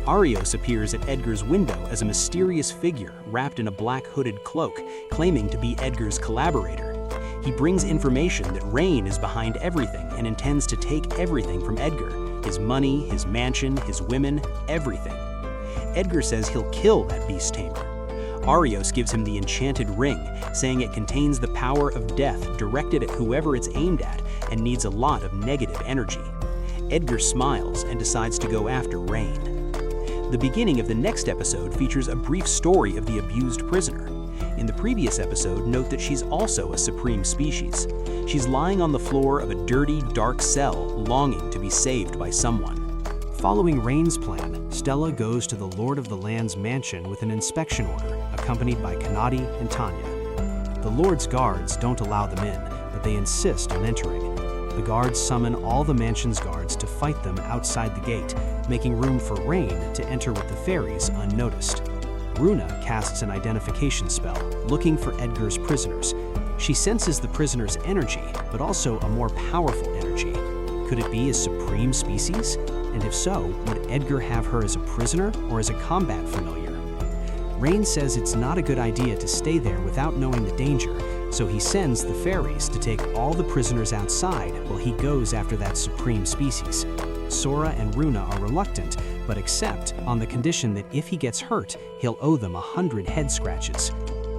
S1: Arios appears at 𝐿𝒏𝒄𝒆's window as a mysterious figure wrapped in a black hooded cloak, claiming to be 𝐿𝒏𝒄𝒆's collaborator. He brings information that Rein is behind everything and intends to take everything from 𝐿𝒏𝒄𝒆, his money, his mansion, his women, everything. 𝐿𝒏𝒄𝒆 says he'll kill that beast tamer. Arios gives him the enchanted ring, saying it contains the power of death directed at whoever it's aimed at and needs a lot of negative energy. 𝐿𝒏𝒄𝒆 smiles and decides to go after Rein. The beginning of the next episode features a brief story of the abused prisoner. In the previous episode, note that she's also a supreme species. She's lying on the floor of a dirty, dark cell, longing to be saved by someone. Following Rein's plan, Stella goes to the Lord of the Land's mansion with an inspection order, accompanied by Kanade and Tanya. The Lord's guards don't allow them in, but they insist on entering. The guards summon all the mansion's guards to fight them outside the gate, making room for Rein to enter with the fairies unnoticed. Runa casts an identification spell, looking for 𝐿𝒏𝒄𝒆's prisoners. She senses the prisoner's energy, but also a more powerful energy. Could it be a supreme species? And if so, would 𝐿𝒏𝒄𝒆 have her as a prisoner or as a combat familiar? Rein says it's not a good idea to stay there without knowing the danger, so he sends the fairies to take all the prisoners outside while he goes after that supreme species. Sora and Runa are reluctant, but accept on the condition that if he gets hurt, he'll owe them 100 head scratches.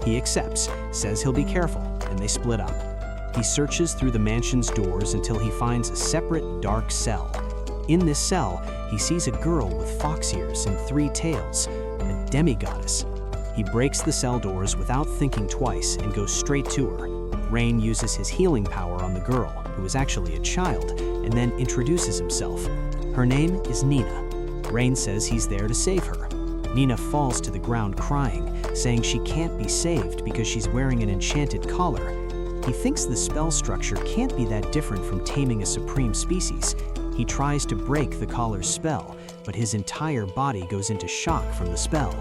S1: He accepts, says he'll be careful, and they split up. He searches through the mansion's doors until he finds a separate, dark cell. In this cell, he sees a girl with fox ears and 3 tails, a demigoddess. He breaks the cell doors without thinking twice and goes straight to her. Rein uses his healing power on the girl, who is actually a child, and then introduces himself. Her name is Nina. Rein says he's there to save her. Nina falls to the ground crying, saying she can't be saved because she's wearing an enchanted collar. He thinks the spell structure can't be that different from taming a supreme species. He tries to break the collar's spell, but his entire body goes into shock from the spell.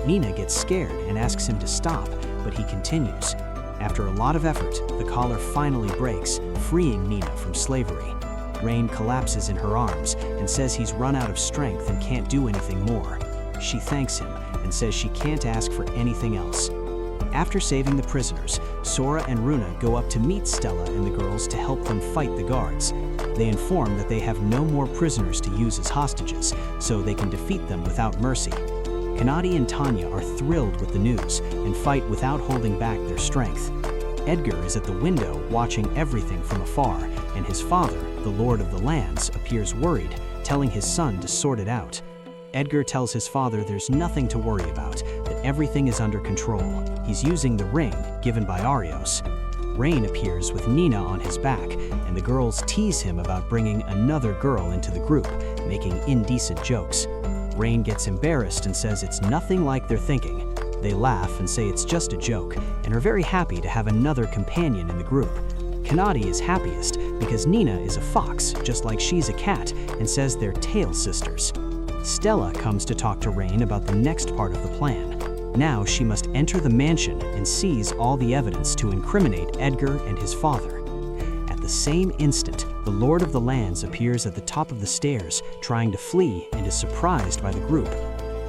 S1: Nina gets scared and asks him to stop, but he continues. After a lot of effort, the collar finally breaks, freeing Nina from slavery. Rein collapses in her arms and says he's run out of strength and can't do anything more. She thanks him and says she can't ask for anything else. After saving the prisoners, Sora and Runa go up to meet Stella and the girls to help them fight the guards. They inform that they have no more prisoners to use as hostages, so they can defeat them without mercy. Kanade and Tanya are thrilled with the news and fight without holding back their strength. Edgar is at the window watching everything from afar, and his father, the Lord of the Lands, appears worried, telling his son to sort it out. Edgar tells his father there's nothing to worry about, that everything is under control. He's using the ring given by Arios. Rein appears with Nina on his back, and the girls tease him about bringing another girl into the group, making indecent jokes. Rein gets embarrassed and says it's nothing like they're thinking. They laugh and say it's just a joke, and are very happy to have another companion in the group. Kanade is happiest because Nina is a fox, just like she's a cat, and says they're tail sisters. Stella comes to talk to Rein about the next part of the plan. Now she must enter the mansion and seize all the evidence to incriminate Edgar and his father. At the same instant, the Lord of the Lands appears at the top of the stairs, trying to flee, and is surprised by the group.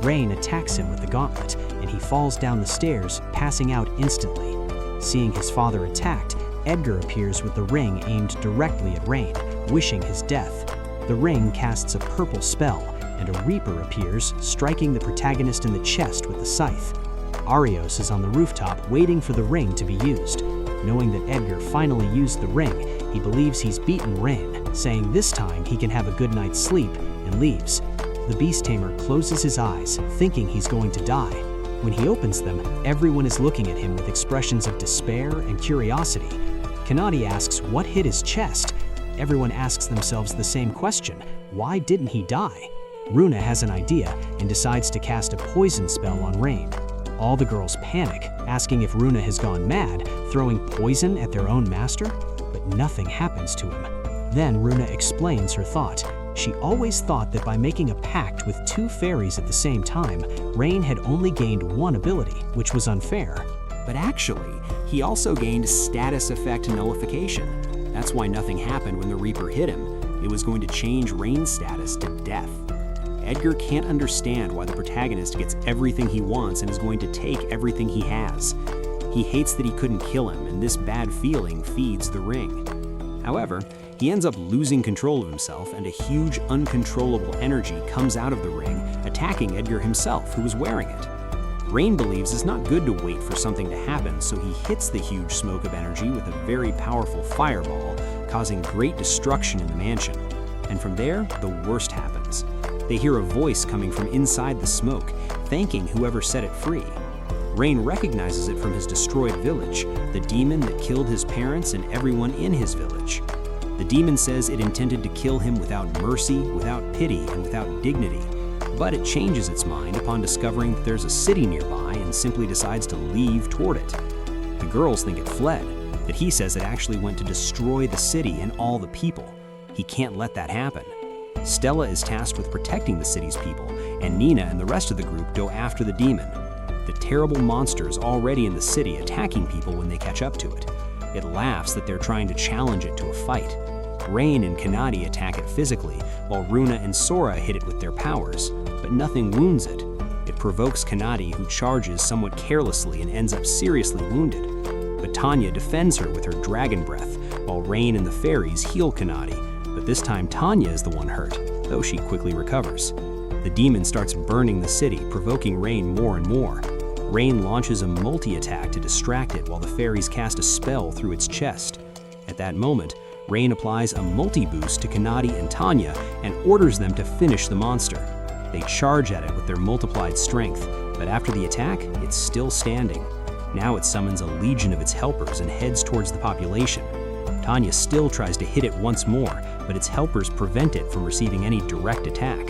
S1: Rein attacks him with the gauntlet, and he falls down the stairs, passing out instantly. Seeing his father attacked, Edgar appears with the ring aimed directly at Rein, wishing his death. The ring casts a purple spell, and a Reaper appears, striking the protagonist in the chest with the scythe. Arios is on the rooftop waiting for the ring to be used. Knowing that Edgar finally used the ring, he believes he's beaten Rein, saying this time he can have a good night's sleep, and leaves. The Beast Tamer closes his eyes, thinking he's going to die. When he opens them, everyone is looking at him with expressions of despair and curiosity. Kanade asks what hit his chest. Everyone asks themselves the same question: why didn't he die? Runa has an idea and decides to cast a poison spell on Rein. All the girls panic, asking if Runa has gone mad, throwing poison at their own master, but nothing happens to him. Then Runa explains her thought. She always thought that by making a pact with 2 fairies at the same time, Rein had only gained 1 ability, which was unfair.
S2: But actually, he also gained status effect nullification. That's why nothing happened when the Reaper hit him. It was going to change Rein's status to death. Edgar can't understand why the protagonist gets everything he wants and is going to take everything he has. He hates that he couldn't kill him, and this bad feeling feeds the ring. However, he ends up losing control of himself, and a huge, uncontrollable energy comes out of the ring, attacking Edgar himself, who was wearing it. Rein believes it's not good to wait for something to happen, so he hits the huge smoke of energy with a very powerful fireball, causing great destruction in the mansion. And from there, the worst happens. They hear a voice coming from inside the smoke, thanking whoever set it free. Rein recognizes it from his destroyed village, the demon that killed his parents and everyone in his village. The demon says it intended to kill him without mercy, without pity, and without dignity, but it changes its mind upon discovering that there's a city nearby and simply decides to leave toward it. The girls think it fled, but he says it actually went to destroy the city and all the people. He can't let that happen. Stella is tasked with protecting the city's people, and Nina and the rest of the group go after the demon. The terrible monster is already in the city, attacking people when they catch up to it. It laughs that they're trying to challenge it to a fight. Rein and Kanade attack it physically, while Runa and Sora hit it with their powers, but nothing wounds it. It provokes Kanade, who charges somewhat carelessly and ends up seriously wounded. But Tanya defends her with her dragon breath, while Rein and the fairies heal Kanade. But this time Tanya is the one hurt, though she quickly recovers. The demon starts burning the city, provoking Rein more and more. Rein launches a multi-attack to distract it while the fairies cast a spell through its chest. that moment, Rein applies a multi-boost to Kanade and Tanya and orders them to finish the monster. They charge at it with their multiplied strength, but after the attack, it's still standing. Now it summons a legion of its helpers and heads towards the population. Tanya still tries to hit it once more, but its helpers prevent it from receiving any direct attack.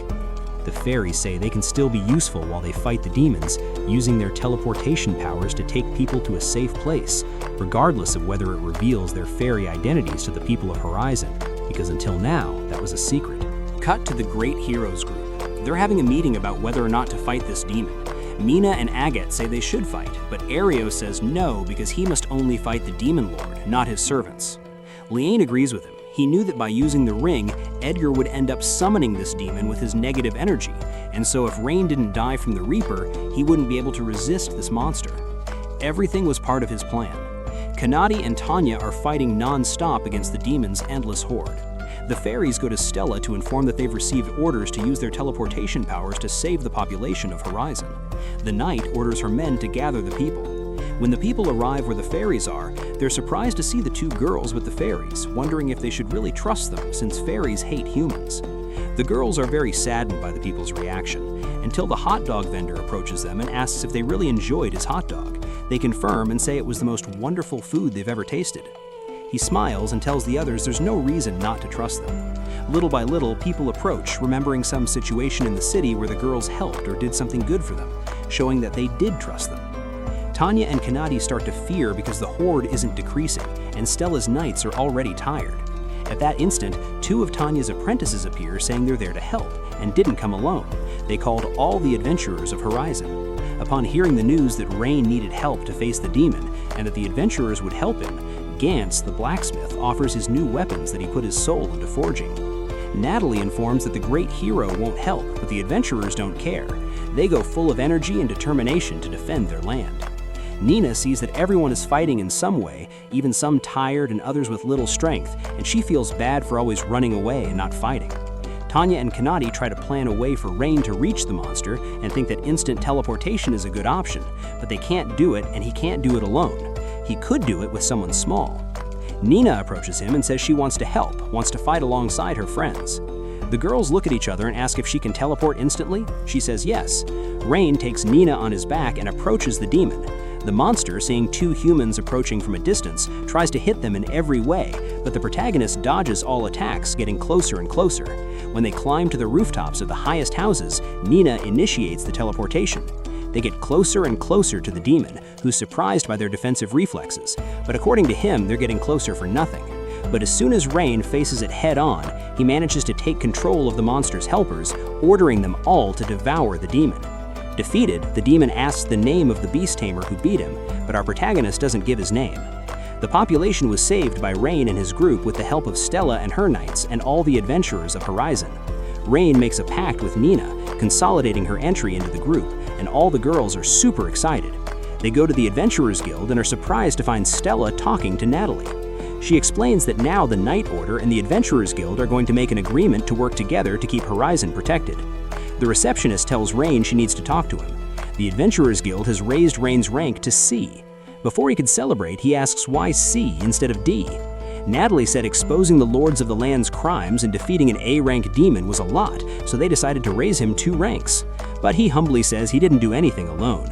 S2: The fairies say they can still be useful while they fight the demons, using their teleportation powers to take people to a safe place, regardless of whether it reveals their fairy identities to the people of Horizon, because until now, that was a secret. Cut to the Great Heroes group. They're having a meeting about whether or not to fight this demon. Mina and Agate say they should fight, but Aereo says no because he must only fight the Demon Lord, not his servants. Liane agrees with him. He knew that by using the ring, Edgar would end up summoning this demon with his negative energy, and so if Rein didn't die from the Reaper, he wouldn't be able to resist this monster. Everything was part of his plan. Kanade and Tanya are fighting non-stop against the demon's endless horde. The fairies go to Stella to inform that they've received orders to use their teleportation powers to save the population of Horizon. The knight orders her men to gather the people. When the people arrive where the fairies are, they're surprised to see the two girls with the fairies, wondering if they should really trust them since fairies hate humans. The girls are very saddened by the people's reaction, until the hot dog vendor approaches them and asks if they really enjoyed his hot dog. They confirm and say it was the most wonderful food they've ever tasted. He smiles and tells the others there's no reason not to trust them. Little by little, people approach, remembering some situation in the city where the girls helped or did something good for them, showing that they did trust them. Tanya and Kanade start to fear because the horde isn't decreasing, and Stella's knights are already tired. At that instant, two of Tanya's apprentices appear saying they're there to help, and didn't come alone. They called all the adventurers of Horizon. Upon hearing the news that Rein needed help to face the demon, and that the adventurers would help him, Gantz, the blacksmith, offers his new weapons that he put his soul into forging. Natalie informs that the great hero won't help, but the adventurers don't care. They go full of energy and determination to defend their land. Nina sees that everyone is fighting in some way, even some tired and others with little strength, and she feels bad for always running away and not fighting. Tanya and Kanade try to plan a way for Rein to reach the monster and think that instant teleportation is a good option, but they can't do it and he can't do it alone. He could do it with someone small. Nina approaches him and says she wants to help, wants to fight alongside her friends. The girls look at each other and ask if she can teleport instantly. She says yes. Rein takes Nina on his back and approaches the demon. The monster, seeing two humans approaching from a distance, tries to hit them in every way, but the protagonist dodges all attacks, getting closer and closer. When they climb to the rooftops of the highest houses, Nina initiates the teleportation. They get closer and closer to the demon, who's surprised by their defensive reflexes, but according to him, they're getting closer for nothing. But as soon as Rein faces it head-on, he manages to take control of the monster's helpers, ordering them all to devour the demon. Defeated, the demon asks the name of the beast tamer who beat him, but our protagonist doesn't give his name. The population was saved by Rein and his group with the help of Stella and her knights and all the adventurers of Horizon. Rein makes a pact with Nina, consolidating her entry into the group, and all the girls are super excited. They go to the Adventurers Guild and are surprised to find Stella talking to Natalie. She explains that now the Knight Order and the Adventurers Guild are going to make an agreement to work together to keep Horizon protected. The receptionist tells Rein she needs to talk to him. The Adventurers Guild has raised Rein's rank to C. Before he could celebrate, he asks why C instead of D. Natalie said exposing the lords of the land's crimes and defeating an A-rank demon was a lot, so they decided to raise him 2 ranks. But he humbly says he didn't do anything alone.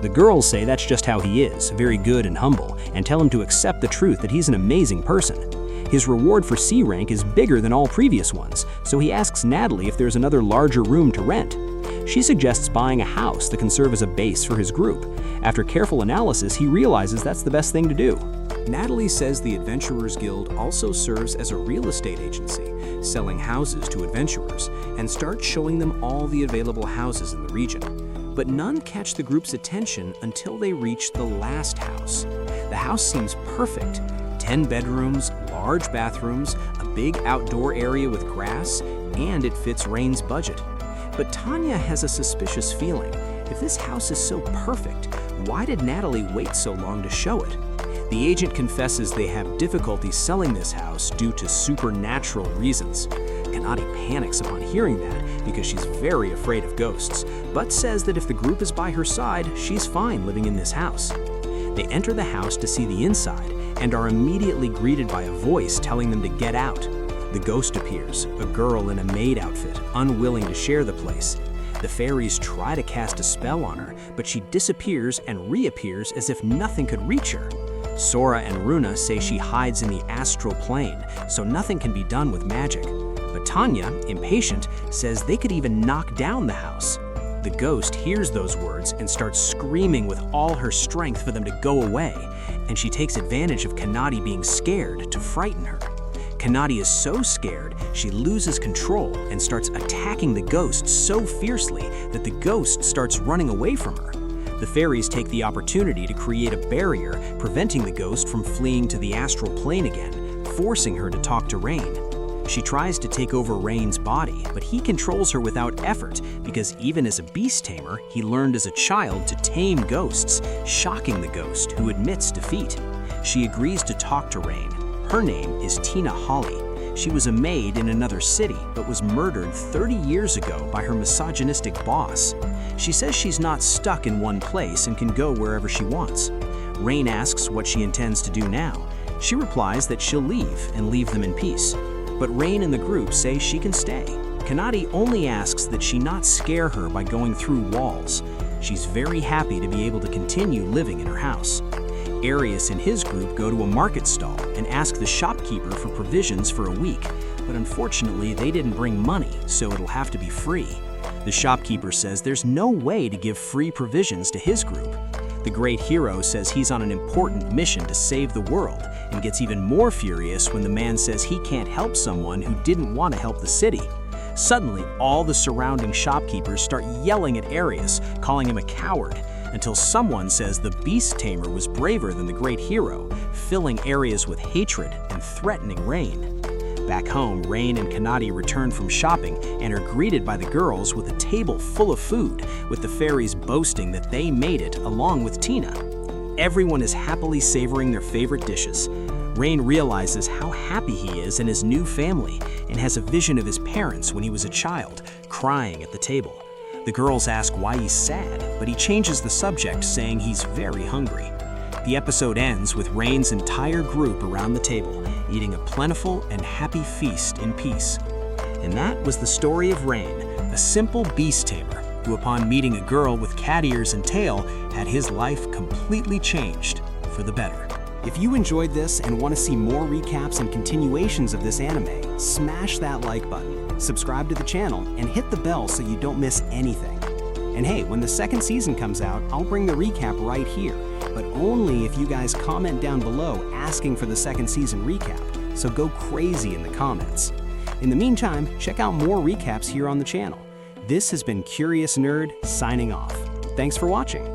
S2: The girls say that's just how he is, very good and humble, and tell him to accept the truth that he's an amazing person. His reward for C rank is bigger than all previous ones, so he asks Natalie if there's another larger room to rent. She suggests buying a house that can serve as a base for his group. After careful analysis, he realizes that's the best thing to do. Natalie says the Adventurers Guild also serves as a real estate agency, selling houses to adventurers, and starts showing them all the available houses in the region. But none catch the group's attention until they reach the last house. The house seems perfect. 10 bedrooms, large bathrooms, a big outdoor area with grass, and it fits Rein's budget. But Tanya has a suspicious feeling. If this house is so perfect, why did Natalie wait so long to show it? The agent confesses they have difficulty selling this house due to supernatural reasons. Kanade panics upon hearing that because she's very afraid of ghosts, but says that if the group is by her side, she's fine living in this house. They enter the house to see the inside,
S1: and are immediately greeted by a voice telling them to get out. The ghost appears, a girl in a maid outfit, unwilling to share the place. The fairies try to cast a spell on her, but she disappears and reappears as if nothing could reach her. Sora and Runa say she hides in the astral plane, so nothing can be done with magic. But Tanya, impatient, says they could even knock down the house. The ghost hears those words and starts screaming with all her strength for them to go away, and she takes advantage of Kanade being scared to frighten her. Kanade is so scared, she loses control and starts attacking the ghost so fiercely that the ghost starts running away from her. The fairies take the opportunity to create a barrier, preventing the ghost from fleeing to the astral plane again, forcing her to talk to Rein. She tries to take over Rein's body, but he controls her without effort because even as a beast tamer, he learned as a child to tame ghosts, shocking the ghost, who admits defeat. She agrees to talk to Rein. Her name is Tina Holly. She was a maid in another city, but was murdered 30 years ago by her misogynistic boss. She says she's not stuck in one place and can go wherever she wants. Rein asks what she intends to do now. She replies that she'll leave and leave them in peace. But Rein and the group say she can stay. Kanade only asks that she not scare her by going through walls. She's very happy to be able to continue living in her house. Arius and his group go to a market stall and ask the shopkeeper for provisions for a week, but unfortunately they didn't bring money, so it'll have to be free. The shopkeeper says there's no way to give free provisions to his group. The great hero says he's on an important mission to save the world and gets even more furious when the man says he can't help someone who didn't want to help the city. Suddenly, all the surrounding shopkeepers start yelling at Arius, calling him a coward, until someone says the beast tamer was braver than the great hero, filling Arius with hatred and threatening Rein. Back home, Rein and Kanade return from shopping and are greeted by the girls with a table full of food, with the fairies boasting that they made it along with Tina. Everyone is happily savoring their favorite dishes. Rein realizes how happy he is in his new family and has a vision of his parents when he was a child, crying at the table. The girls ask why he's sad, but he changes the subject, saying he's very hungry. The episode ends with Rein's entire group around the table, eating a plentiful and happy feast in peace. And that was the story of Rein, a simple beast tamer who, upon meeting a girl with cat ears and tail, had his life completely changed for the better. If you enjoyed this and want to see more recaps and continuations of this anime, smash that like button, subscribe to the channel, and hit the bell so you don't miss anything. And hey, when the second season comes out, I'll bring the recap right here, but only if you guys comment down below asking for the second season recap, so go crazy in the comments. In the meantime, check out more recaps here on the channel. This has been Curious Nerd signing off. Thanks for watching.